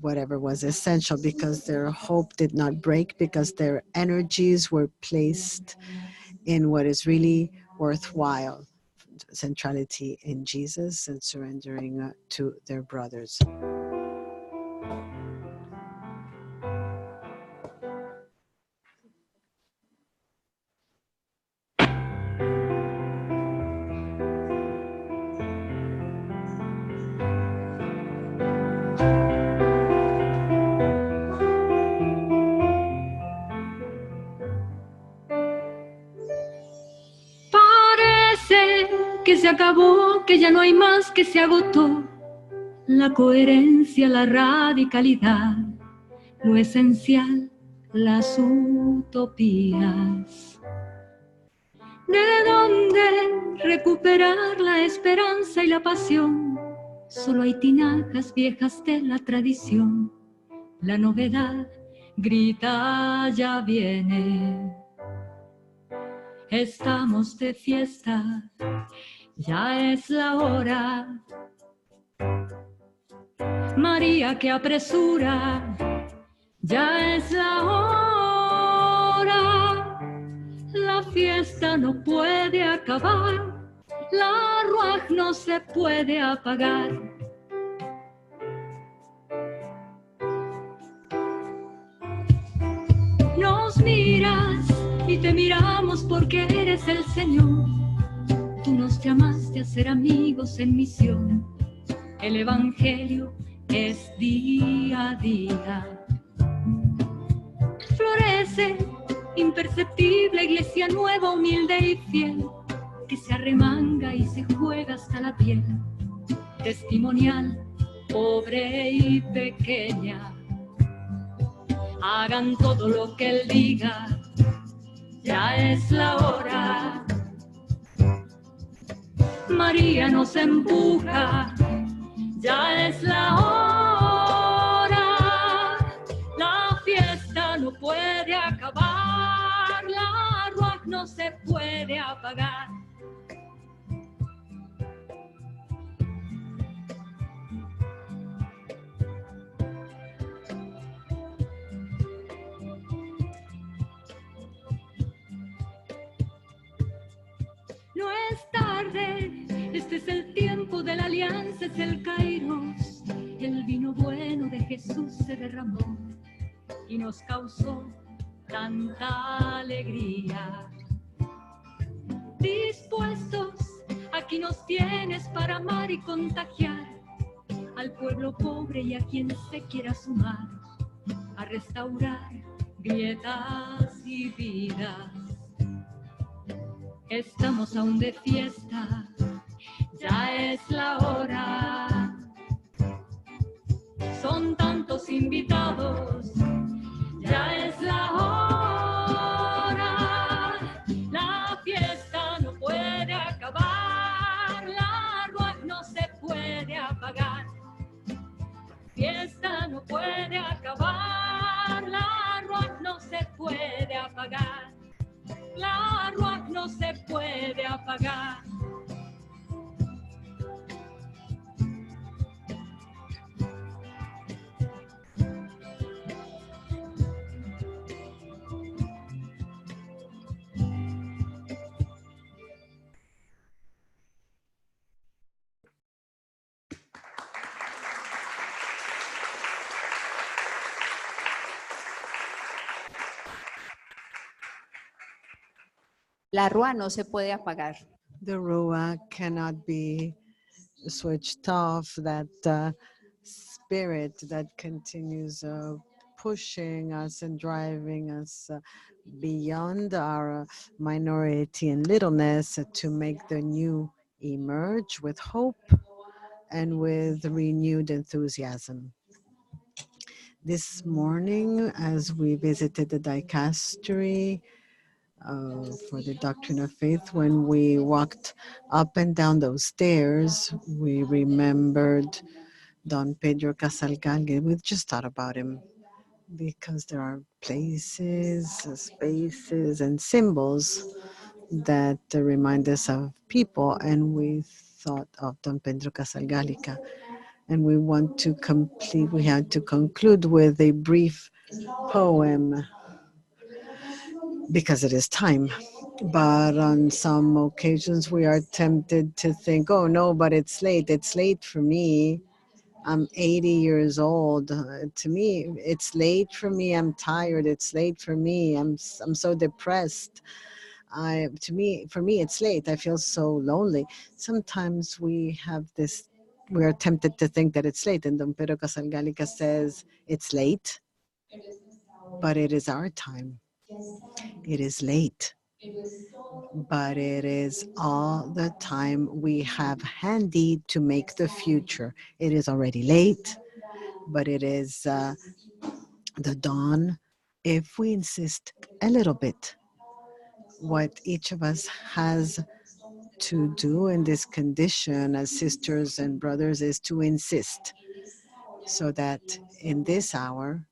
whatever was essential, because their hope did not break, because their energies were placed in what is really worthwhile, centrality in Jesus and surrendering to their brothers. Parece que se acabó, que ya no hay más, que se agotó la coherencia, la radicalidad, lo esencial, las utopías. ¿De dónde recuperar la esperanza y la pasión? Solo hay tinajas viejas de la tradición. La novedad grita, ya viene. Estamos de fiesta, ya es la hora. María que apresura, ya es la hora. La fiesta no puede acabar, la ruaj no se puede apagar. Nos miras y te miramos porque eres el Señor. Tú nos llamaste a ser amigos en misión. El Evangelio es día a día. Florece, imperceptible, iglesia nueva, humilde y fiel, que se arremanga y se juega hasta la piel. Testimonial, pobre y pequeña. Hagan todo lo que Él diga. ya es la hora. María nos empuja, ya es la hora. La fiesta no puede acabar, la ruach no se puede apagar. No es tarde, este es el tiempo de la alianza, es el Kairos. El vino bueno de Jesús se derramó y nos causó tanta alegría. Dispuestos, aquí nos tienes para amar y contagiar al pueblo pobre y a quien se quiera sumar, a restaurar grietas y vidas. Estamos aún de fiesta, ya es la hora. Son tantos invitados, ya es la hora. La fiesta no puede acabar, la ruach no se puede apagar. Fiesta no puede acabar, la ruach no se puede apagar. La ruach no se puede apagar. La rúa no se puede apagar. The ruach cannot be switched off, that spirit that continues pushing us and driving us beyond our minority and littleness to make the new emerge with hope and with renewed enthusiasm. This morning, as we visited the dicastery for the doctrine of faith, when we walked up and down those stairs, we remembered Don Pedro Casalcalle. We just thought about him because there are places, spaces, and symbols that remind us of people, and we thought of Don Pedro Casalgálica. And we had to conclude with a brief poem because it is time. But on some occasions we are tempted to think, oh no, but it's late for me. I'm 80 years old. To me, it's late for me. I'm tired. It's late for me. I'm so depressed. For me, it's late. I feel so lonely. Sometimes we are tempted to think that it's late. And Don Pedro Casalgálica says, it's late, but it is our time. It is late, but it is all the time we have handy to make the future. It is already late, but it is the dawn if we insist a little bit. What each of us has to do in this condition as sisters and brothers is to insist, so that in this hour,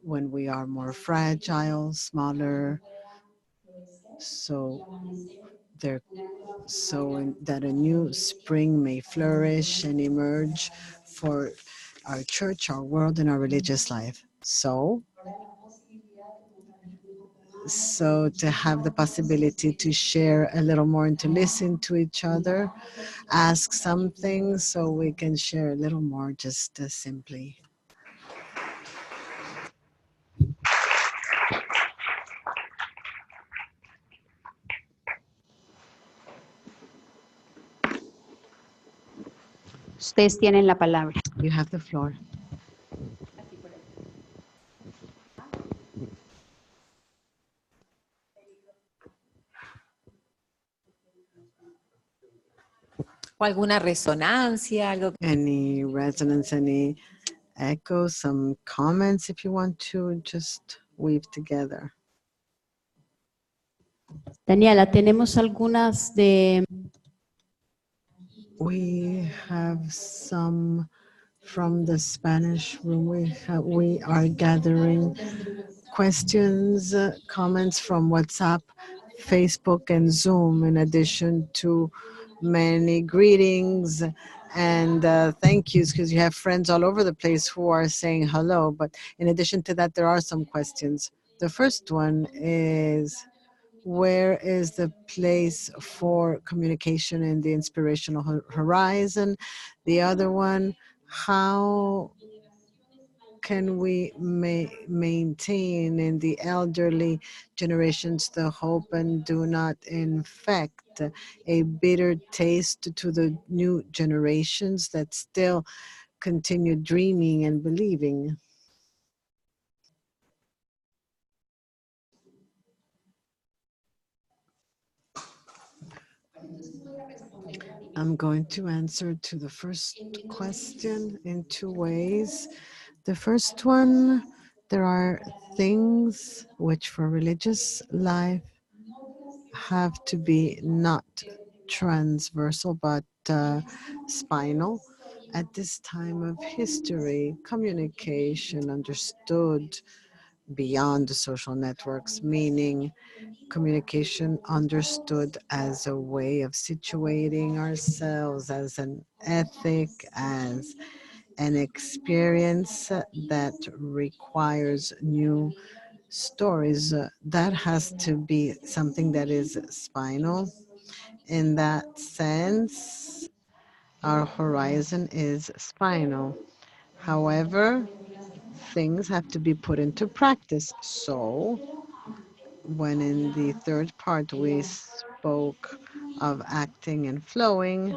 when we are more fragile, smaller, so that a new spring may flourish and emerge for our church, our world, and our religious life. So to have the possibility to share a little more and to listen to each other, ask something so we can share a little more, just simply. Ustedes tienen la palabra. You have the floor. ¿O alguna resonancia? Algo que... Any resonance, any echo, some comments if you want to just weave together. Daniela, tenemos algunas de... We have some from the Spanish room. We are gathering questions, comments from WhatsApp, Facebook, and Zoom, in addition to many greetings and thank yous, because you have friends all over the place who are saying hello. But in addition to that, there are some questions. The first one is, where is the place for communication in the inspirational horizon? The other one, how can we maintain in the elderly generations the hope and do not infect a bitter taste to the new generations that still continue dreaming and believing? I'm going to answer to the first question in two ways. The first one, there are things which for religious life have to be not transversal but spinal. At this time of history, communication understood beyond the social networks, meaning communication understood as a way of situating ourselves, as an ethic, as an experience that requires new stories. That has to be something that is spinal. In that sense, our horizon is spinal. However, things have to be put into practice. So, when in the third part we spoke of acting and flowing,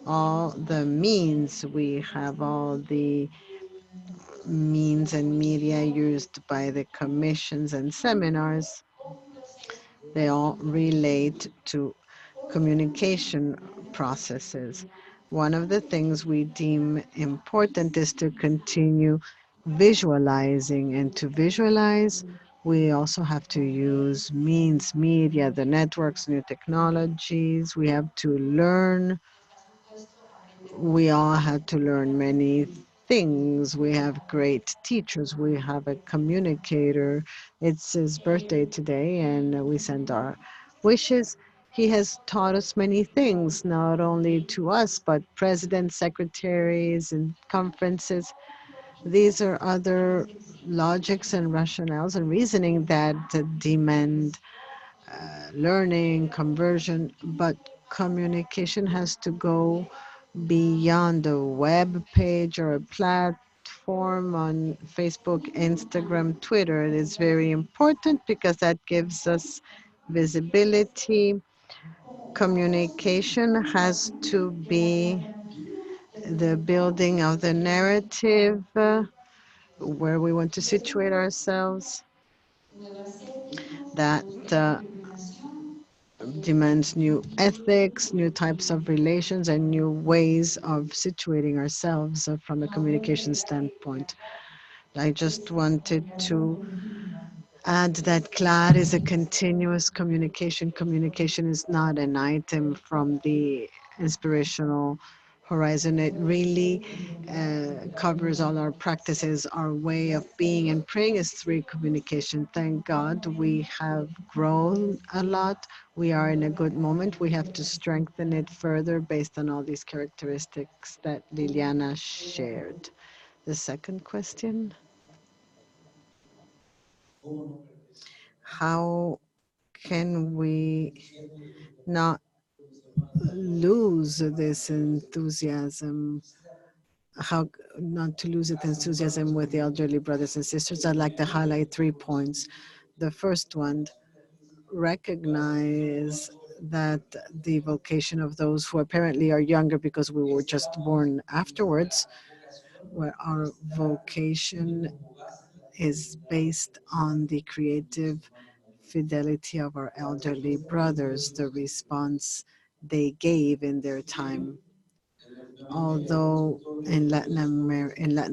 all the means we have, all the means and media used by the commissions and seminars, they all relate to communication processes. One of the things we deem important is to continue visualizing, and to visualize, we also have to use means, media, the networks, new technologies. We have to learn. We all had to learn many things. We have great teachers. We have a communicator. It's his birthday today, and we send our wishes. He has taught us many things, not only to us, but presidents, secretaries, and conferences. These are other logics and rationales and reasoning that demand learning, conversion, but communication has to go beyond a web page or a platform on Facebook, Instagram, Twitter. It is very important because that gives us visibility. Communication has to be the building of the narrative, where we want to situate ourselves, that demands new ethics, new types of relations, and new ways of situating ourselves from a communication standpoint. I just wanted to add that CLAR is a continuous communication. Communication is not an item from the inspirational horizon. It really covers all our practices. Our way of being and praying is through communication. Thank God we have grown a lot. We are in a good moment. We have to strengthen it further based on all these characteristics that Liliana shared. The second question, how can we not lose this enthusiasm? How not to lose its enthusiasm with the elderly brothers and sisters? I'd like to highlight 3 points. The first one, recognize that the vocation of those who apparently are younger because we were just born afterwards, where our vocation is based on the creative fidelity of our elderly brothers, the response they gave in their time. Although in Latin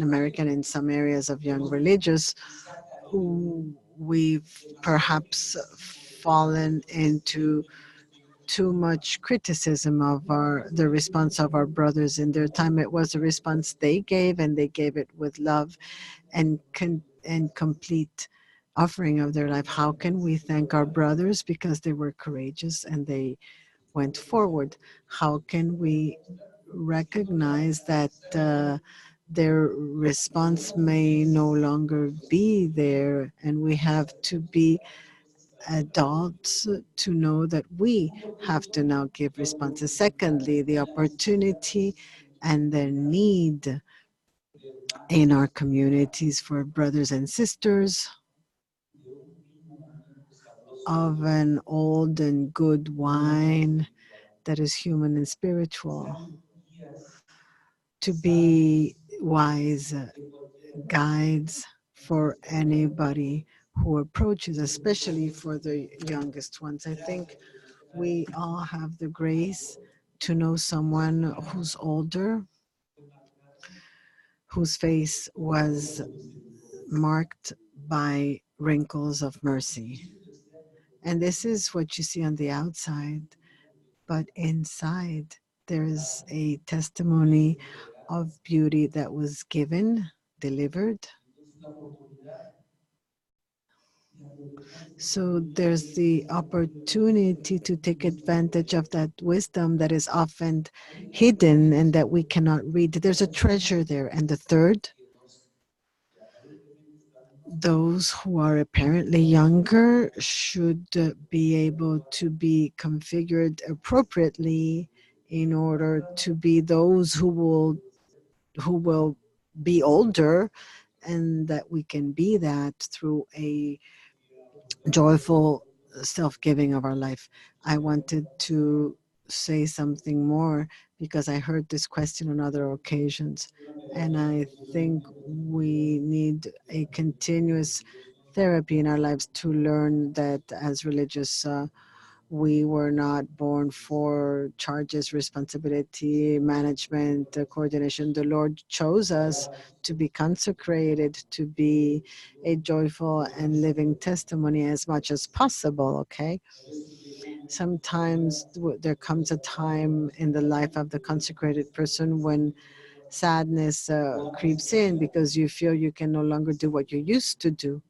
America and in some areas of young religious, we've perhaps fallen into too much criticism of the response of our brothers in their time. It was a response they gave, and they gave it with love and complete offering of their life. How can we thank our brothers? Because they were courageous and they went forward. How can we recognize that their response may no longer be there, and we have to be adults to know that we have to now give responses. Secondly, the opportunity and the need in our communities for brothers and sisters of an old and good wine that is human and spiritual, to be wise guides for anybody who approaches, especially for the youngest ones. I think we all have the grace to know someone who's older, whose face was marked by wrinkles of mercy. And this is what you see on the outside, but inside there's a testimony of beauty that was given, delivered. So there's the opportunity to take advantage of that wisdom that is often hidden and that we cannot read. There's a treasure there. And the third, those who are apparently younger should be able to be configured appropriately in order to be those who will be older, and that we can be that through a joyful self-giving of our life. I wanted to say something more because I heard this question on other occasions, and I think we need a continuous therapy in our lives to learn that as religious, we were not born for charges, responsibility, management, coordination. The Lord chose us to be consecrated, to be a joyful and living testimony as much as possible, okay? Sometimes there comes a time in the life of the consecrated person when sadness creeps in because you feel you can no longer do what you used to do.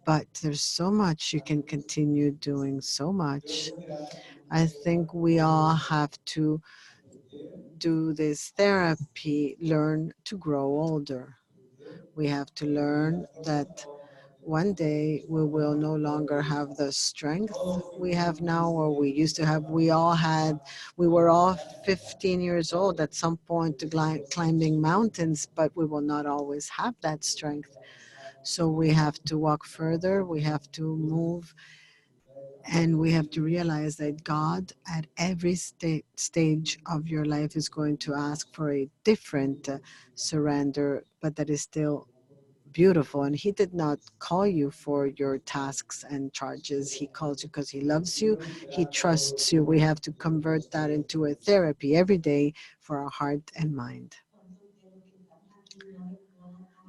But there's so much you can continue doing, so much. I think we all have to do this therapy, learn to grow older. We have to learn that one day we will no longer have the strength we have now or we used to have. We were all 15 years old at some point to climbing mountains, but we will not always have that strength. So we have to walk further, we have to move, and we have to realize that God at every stage of your life is going to ask for a different surrender, but that is still beautiful. And He did not call you for your tasks and charges. He calls you because He loves you. He trusts you. We have to convert that into a therapy every day for our heart and mind.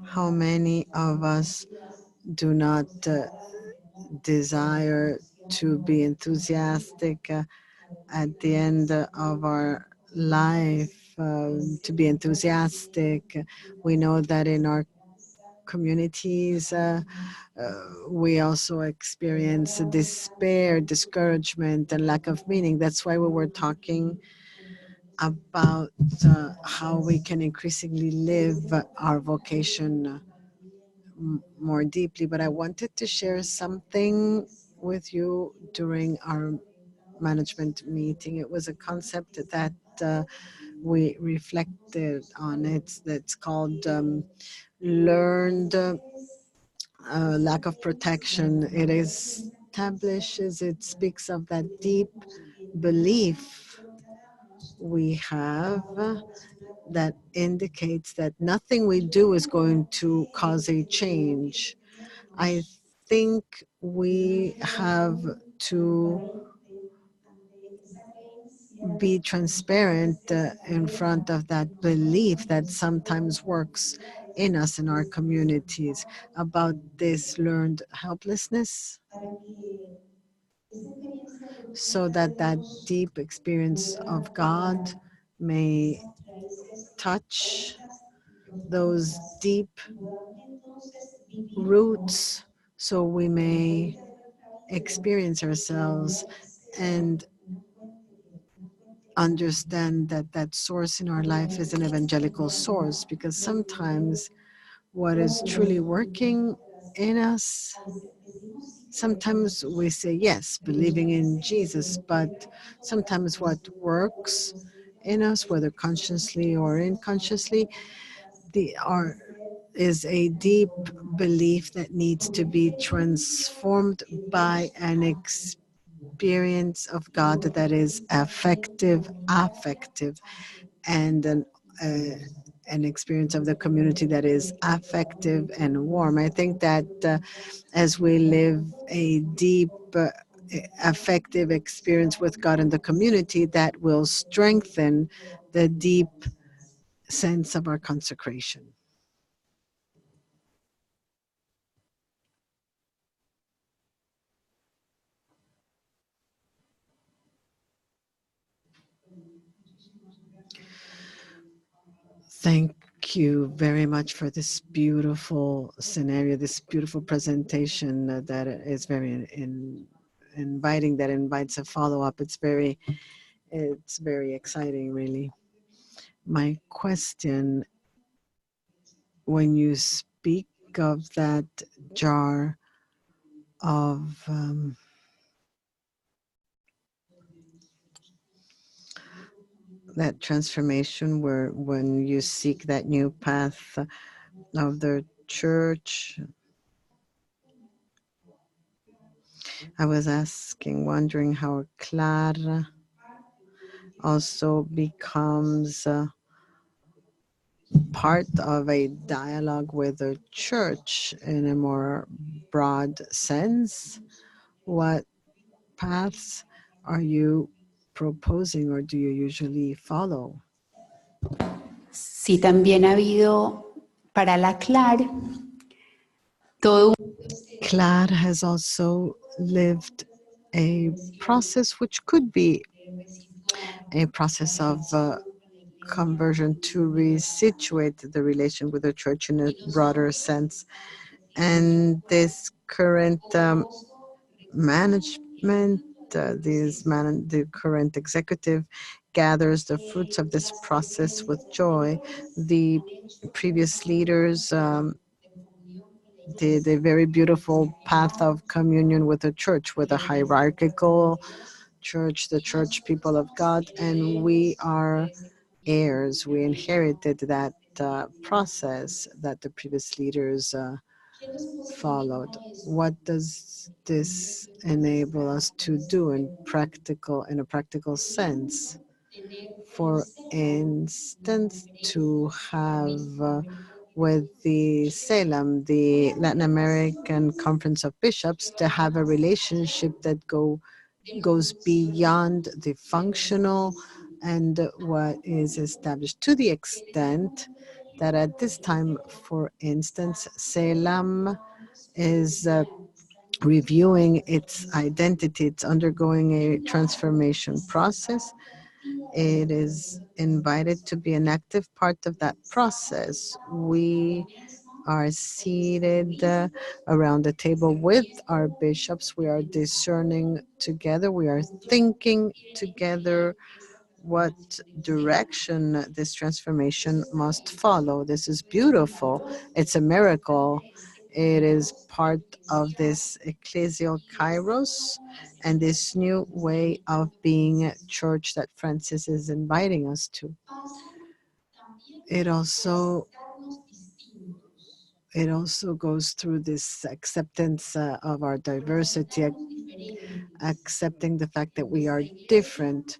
How many of us do not desire to be enthusiastic at the end of our life, to be enthusiastic? We know that in our communities, we also experience despair, discouragement, and lack of meaning. That's why we were talking about how we can increasingly live our vocation more deeply. But I wanted to share something with you during our management meeting. It was a concept that we reflected on. That's called learned lack of protection. It establishes, it speaks of that deep belief we have that indicates that nothing we do is going to cause a change. I think we have to be transparent in front of that belief that sometimes works in us, in our communities, about this learned helplessness. so that that deep experience of God may touch those deep roots, so we may experience ourselves and understand that that source in our life is an evangelical source, because sometimes what is truly working in us, sometimes we say yes, believing in Jesus, but sometimes what works in us, whether consciously or unconsciously, our is a deep belief that needs to be transformed by an experience of God that is affective, and an experience of the community that is affective and warm. I think that as we live a deep affective experience with God in the community, that will strengthen the deep sense of our consecration. Thank you very much for this beautiful scenario, this beautiful presentation that is very inviting, that invites a follow-up. It's very exciting, really. My question, when you speak of that jar of that transformation, where when you seek that new path of the church, I was wondering how CLAR also becomes part of a dialogue with the church in a more broad sense. What paths are you proposing, or do you usually follow? Sí, también ha habido para la CLAR todo CLAR has also lived a process which could be a process of conversion to resituate the relation with the church in a broader sense. And this current management, the current executive gathers the fruits of this process with joy. The previous leaders did a very beautiful path of communion with the church, with a hierarchical church, the church people of God, and we are heirs. We inherited that process that the previous leaders followed. What does this enable us to do in a practical sense? For instance, to have with the CELAM, the Latin American Conference of Bishops, to have a relationship that goes beyond the functional and what is established, to the extent that at this time, for instance, CELAM is reviewing its identity. It's undergoing a transformation process. It is invited to be an active part of that process. We are seated around the table with our bishops. We are discerning together. We are thinking together what direction this transformation must follow. This is beautiful. It's a miracle. It is part of this ecclesial kairos and this new way of being church that Francis is inviting us to. It also goes through this acceptance of our diversity, accepting the fact that we are different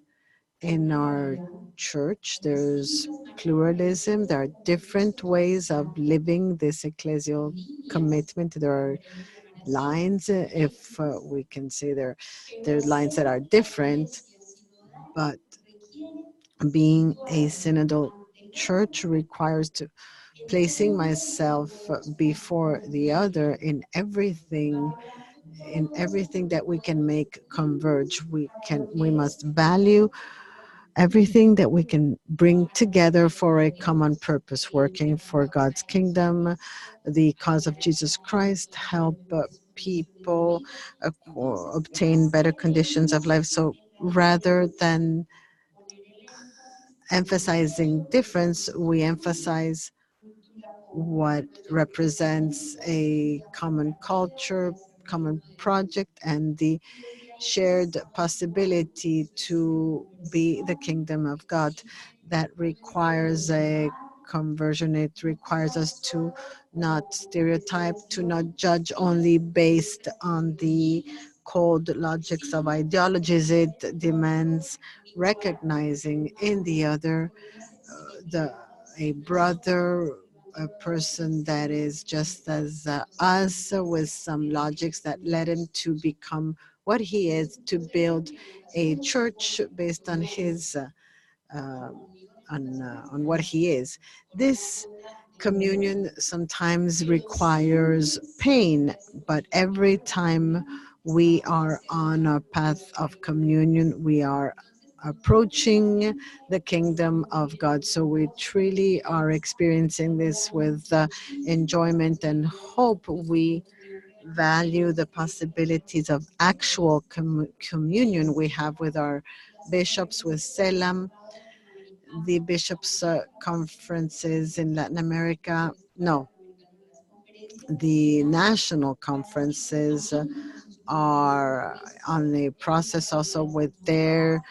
in our church. There's pluralism. There are different ways of living this ecclesial commitment. There are lines, if we can say there are lines that are different, but being a synodal church requires to placing myself before the other in everything, in everything that we can make converge. We must value everything that we can bring together for a common purpose, working for God's kingdom, the cause of Jesus Christ, help people obtain better conditions of life. So rather than emphasizing difference, we emphasize what represents a common culture, common project, and the shared possibility to be the kingdom of God. That requires a conversion. It requires us to not stereotype, to not judge only based on the cold logics of ideologies. It demands recognizing in the other the a brother, a person that is just as us, with some logics that led him to become what he is, to build a church based on his uh, on what he is. This communion sometimes requires pain, but every time we are on a path of communion, we are approaching the kingdom of God. So we truly are experiencing this with enjoyment and hope. We value the possibilities of actual communion we have with our bishops, with Selam, the bishops' conferences in Latin America. No, the national conferences are on a process also with their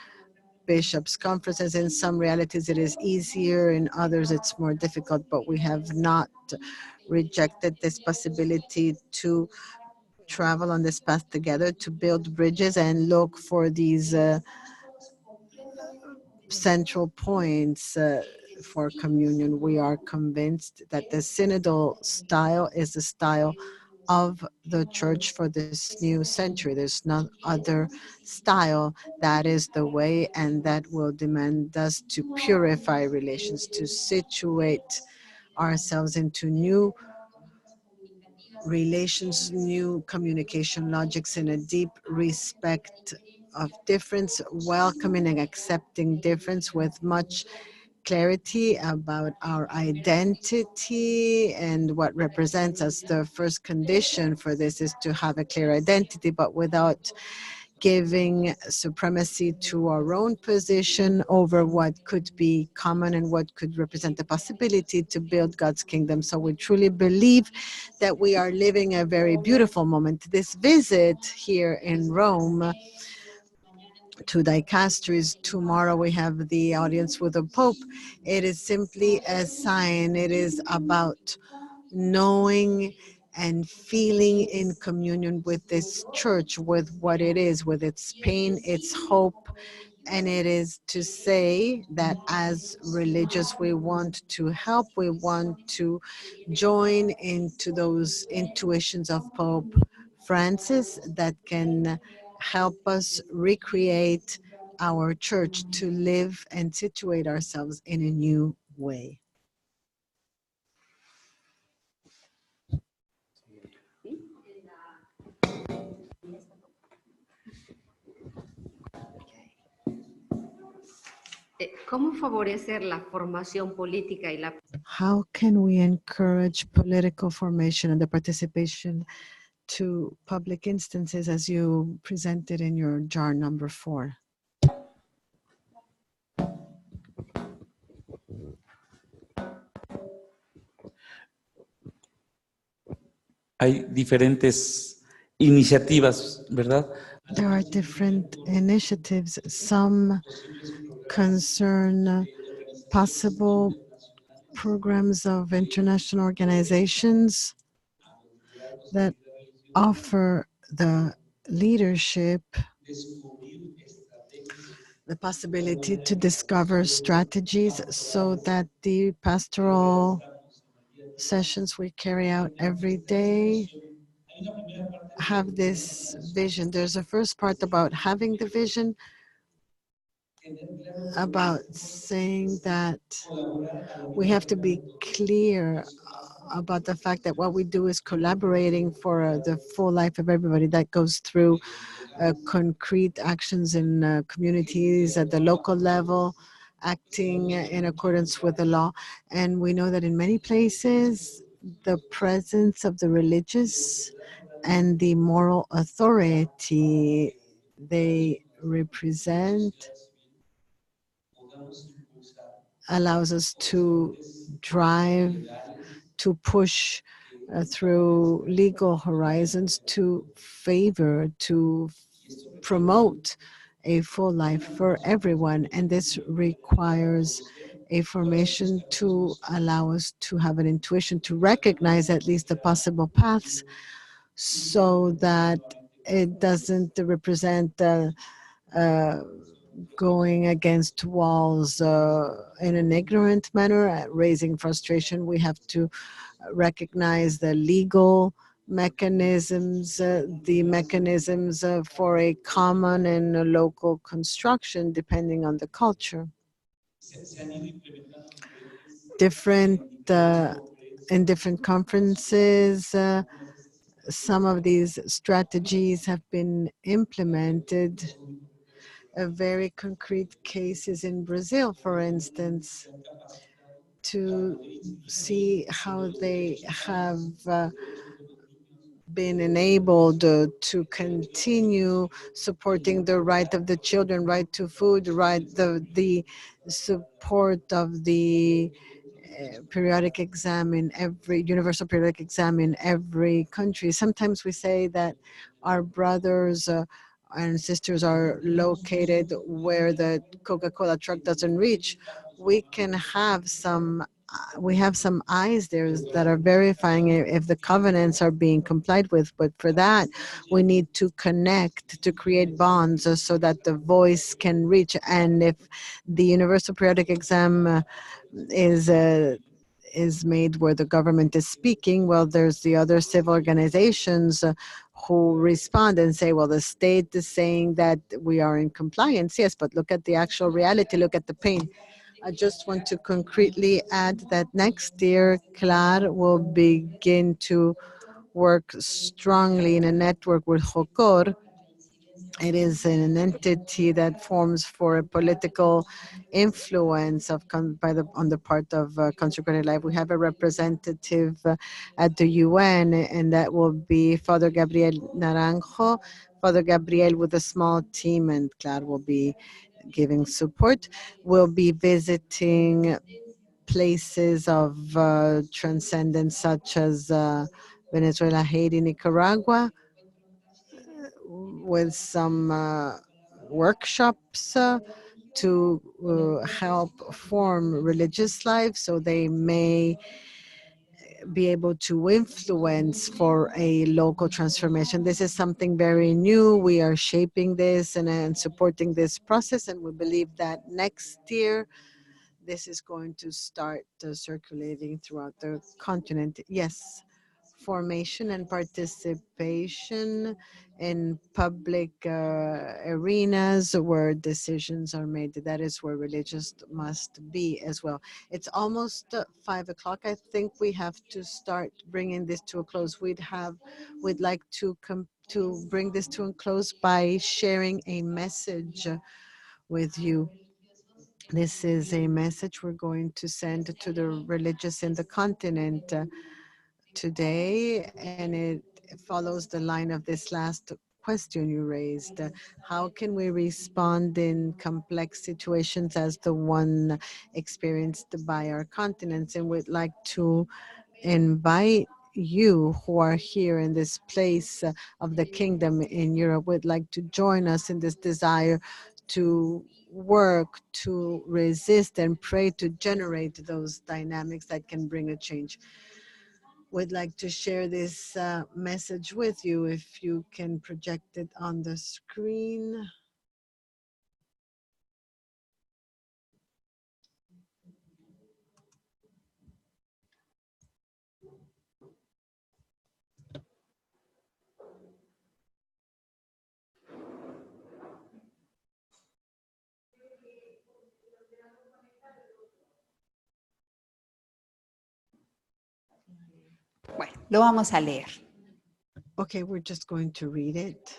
bishops' conferences. In some realities, it is easier, in others, it's more difficult, but we have not rejected this possibility to travel on this path together, to build bridges and look for these central points for communion. We are convinced that the synodal style is the style of the church for this new century. There's no other style. That is the way, and that will demand us to purify relations, to situate ourselves into new relations, new communication logics, in a deep respect of difference, welcoming and accepting difference with much clarity about our identity and what represents us. The first condition for this is to have a clear identity, but without giving supremacy to our own position over what could be common and what could represent the possibility to build God's kingdom. So we truly believe that we are living a very beautiful moment. This visit here in Rome to dicasteries, tomorrow we have the audience with the Pope. It is simply a sign. It is about knowing and feeling in communion with this church, with what it is, with its pain, its hope. And it is to say that as religious, we want to help, we want to join into those intuitions of Pope Francis that can help us recreate our church, to live and situate ourselves in a new way. ¿Cómo favorecer la formación política y la How can we encourage political formation and the participation to public instances as you presented in your jar number 4? Hay diferentes iniciativas, ¿verdad? There are different initiatives. Some concern possible programs of international organizations that offer the leadership the possibility to discover strategies so that the pastoral sessions we carry out every day have this vision. There's a first part about having the vision, about saying that we have to be clear about the fact that what we do is collaborating for the full life of everybody. That goes through concrete actions in communities at the local level, acting in accordance with the law. And we know that in many places, the presence of the religious and the moral authority they represent allows us to drive, to push through legal horizons to favor, to promote a full life for everyone. And this requires a formation to allow us to have an intuition, to recognize at least the possible paths so that it doesn't represent going against walls in an ignorant manner, raising frustration. We have to recognize the legal mechanisms, the mechanisms for a common and a local construction depending on the culture. Different in different conferences, some of these strategies have been implemented. Very concrete cases in Brazil, for instance, to see how they have been enabled to continue supporting the right of the children, right to food, the support of the periodic exam in every universal periodic exam in every country. Sometimes we say that our brothers and sisters are located where the Coca-Cola truck doesn't reach. We can have some we have some eyes there that are verifying if the covenants are being complied with. But for that, we need to connect, to create bonds so that the voice can reach. And if the universal periodic exam is made where the government is speaking, well, there's the other civil organizations who respond and say, well, the state is saying that we are in compliance. Yes, but look at the actual reality, look at the pain. I just want to concretely add that next year, CLAR will begin to work strongly in a network with HOCOR. It is an entity that forms for a political influence on the part of consecrated life. We have a representative at the UN, and that will be Father Gabriel Naranjo. Father Gabriel with a small team, and CLAR will be giving support. We'll be visiting places of transcendence such as Venezuela, Haiti, Nicaragua, with some workshops to help form religious life so they may be able to influence for a local transformation. This is something very new. We are shaping this and supporting this process, and we believe that next year this is going to start circulating throughout the continent. Yes, formation and participation in public arenas where decisions are made. That is where religious must be as well. It's almost 5 o'clock. I think we have to start bringing this to a close. We'd like to bring this to a close by sharing a message with you. This is a message we're going to send to the religious in the continent today, and it follows the line of this last question you raised. How can we respond in complex situations as the one experienced by our continents? And we'd like to invite you who are here in this place of the kingdom in Europe, would like to join us in this desire to work, to resist and pray to generate those dynamics that can bring a change. Would like to share this message with you. If you can project it on the screen. Lo vamos a leer. Okay, we're just going to read it.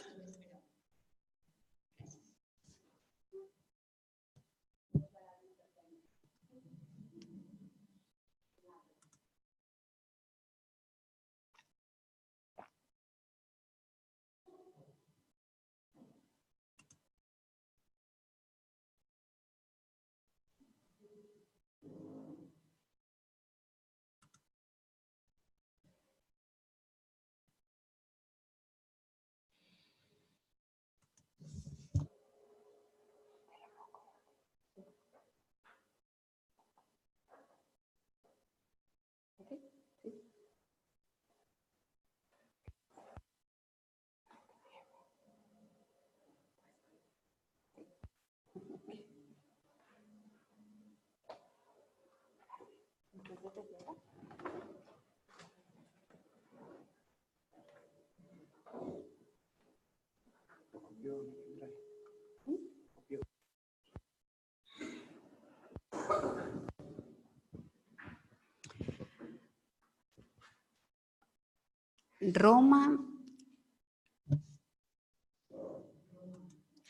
Roma,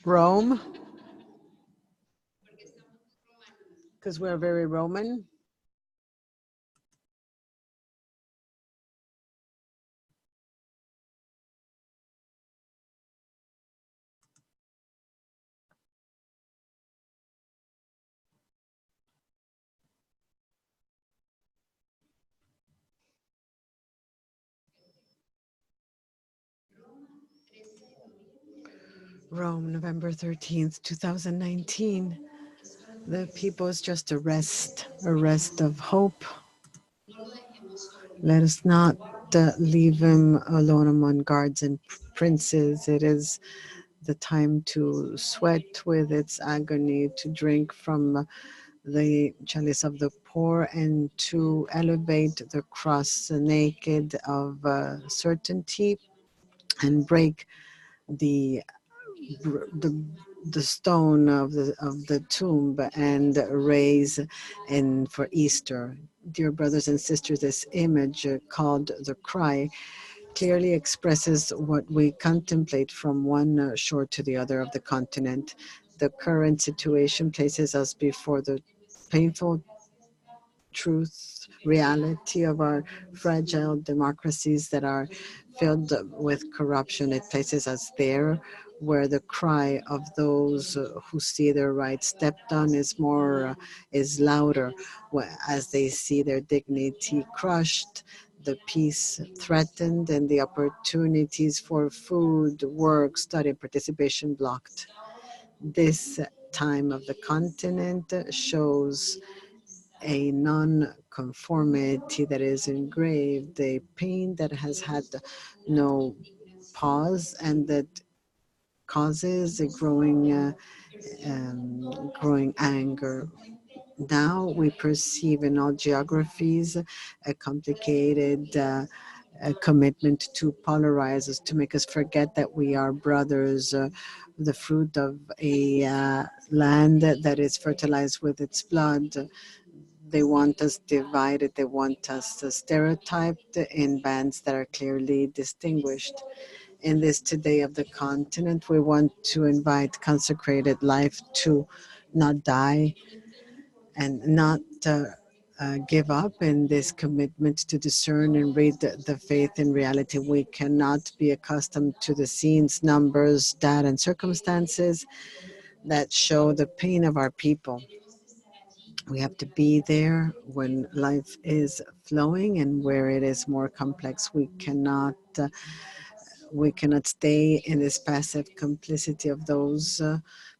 Rome, because we're very Roman. Rome, November 13th, 2019. The people is just a rest of hope. Let us not leave him alone among guards and princes. It is the time to sweat with its agony, to drink from the chalice of the poor, and to elevate the cross naked of certainty and break the the stone of the tomb and raise in for Easter. Dear brothers and sisters, this image called the cry clearly expresses what we contemplate from one shore to the other of the continent. The current situation places us before the painful truth, reality of our fragile democracies that are filled with corruption. It places us there where the cry of those who see their rights stepped on is louder, as they see their dignity crushed, the peace threatened, and the opportunities for food, work, study, and participation blocked. This time of the continent shows a non-conformity that is engraved, a pain that has had no pause, and that causes a growing anger. Now we perceive in all geographies a complicated a commitment to polarize us, to make us forget that we are brothers, the fruit of a land that is fertilized with its blood. They want us divided. They want us stereotyped in bands that are clearly distinguished. In this today of the continent, we want to invite consecrated life to not die and not give up in this commitment to discern and read the faith in reality. We cannot be accustomed to the scenes, numbers, data, and circumstances that show the pain of our people. We have to be there when life is flowing, and where it is more complex. We cannot stay in this passive complicity of those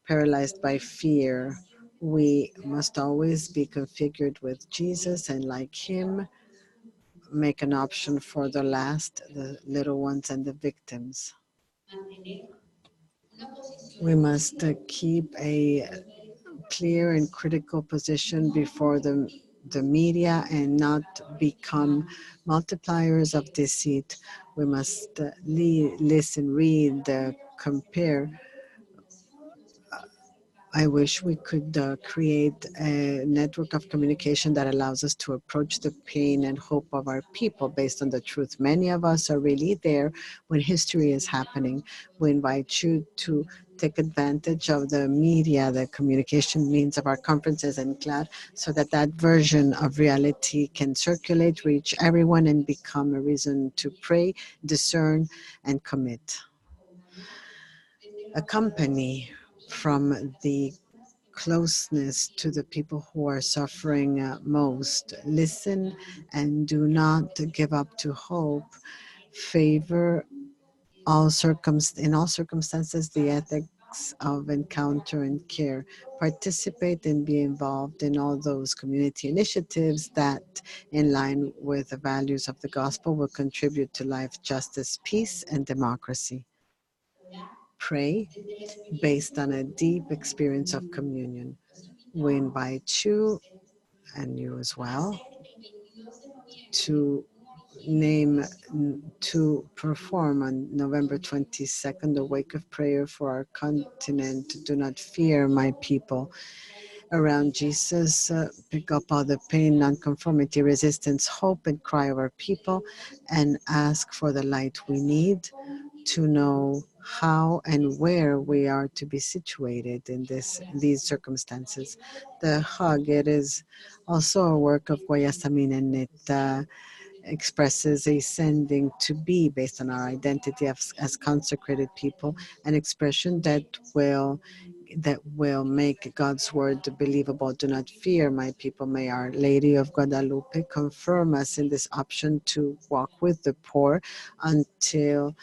paralyzed by fear. We must always be configured with Jesus, and like him, make an option for the last, the little ones, and the victims. We must keep a clear and critical position before the media and not become multipliers of deceit. We must listen, read, compare I wish we could create a network of communication that allows us to approach the pain and hope of our people based on the truth. Many of us are really there when history is happening. We invite you to take advantage of the media, the communication means of our conferences and CLAR, so that that version of reality can circulate, reach everyone, and become a reason to pray, discern, and commit. Accompany from the closeness to the people who are suffering most. Listen and do not give up to hope. Favor in all circumstances the ethics of encounter and care. Participate and be involved in all those community initiatives that, in line with the values of the gospel, will contribute to life, justice, peace, and democracy. Pray based on a deep experience of communion. We invite you, and you as well, to name to perform on November 22nd a wake of prayer for our continent. Do not fear, my people. Around Jesus, pick up all the pain, nonconformity, resistance, hope, and cry of our people, and ask for the light we need to know how and where we are to be situated in these circumstances. The hug, it is also a work of Guayasamín, and it expresses a sending to be based on our identity as consecrated people, an expression that will make God's word believable. Do not fear, my people. May Our Lady of Guadalupe confirm us in this option to walk with the poor until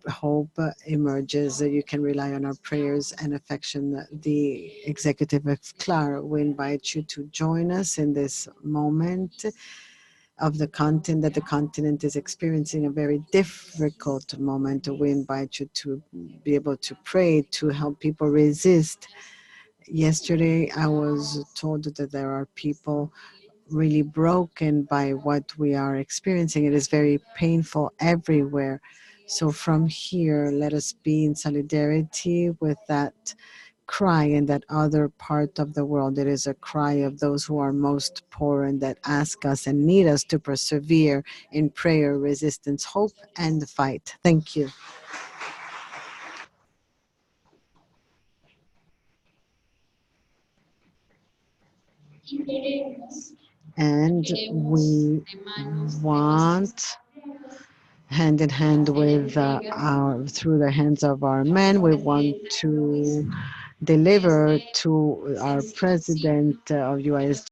hope emerges. You can rely on our prayers and affection. The executive of CLAR, we invite you to join us in this moment of the continent, that the continent is experiencing a very difficult moment. We invite you to be able to pray, to help people resist. Yesterday, I was told that there are people really broken by what we are experiencing. It is very painful everywhere. So from here, let us be in solidarity with that cry in that other part of the world. It is a cry of those who are most poor and that ask us and need us to persevere in prayer, resistance, hope, and fight. Thank you. And we want, hand in hand with through the hands of our men, we want to deliver to our president of UIS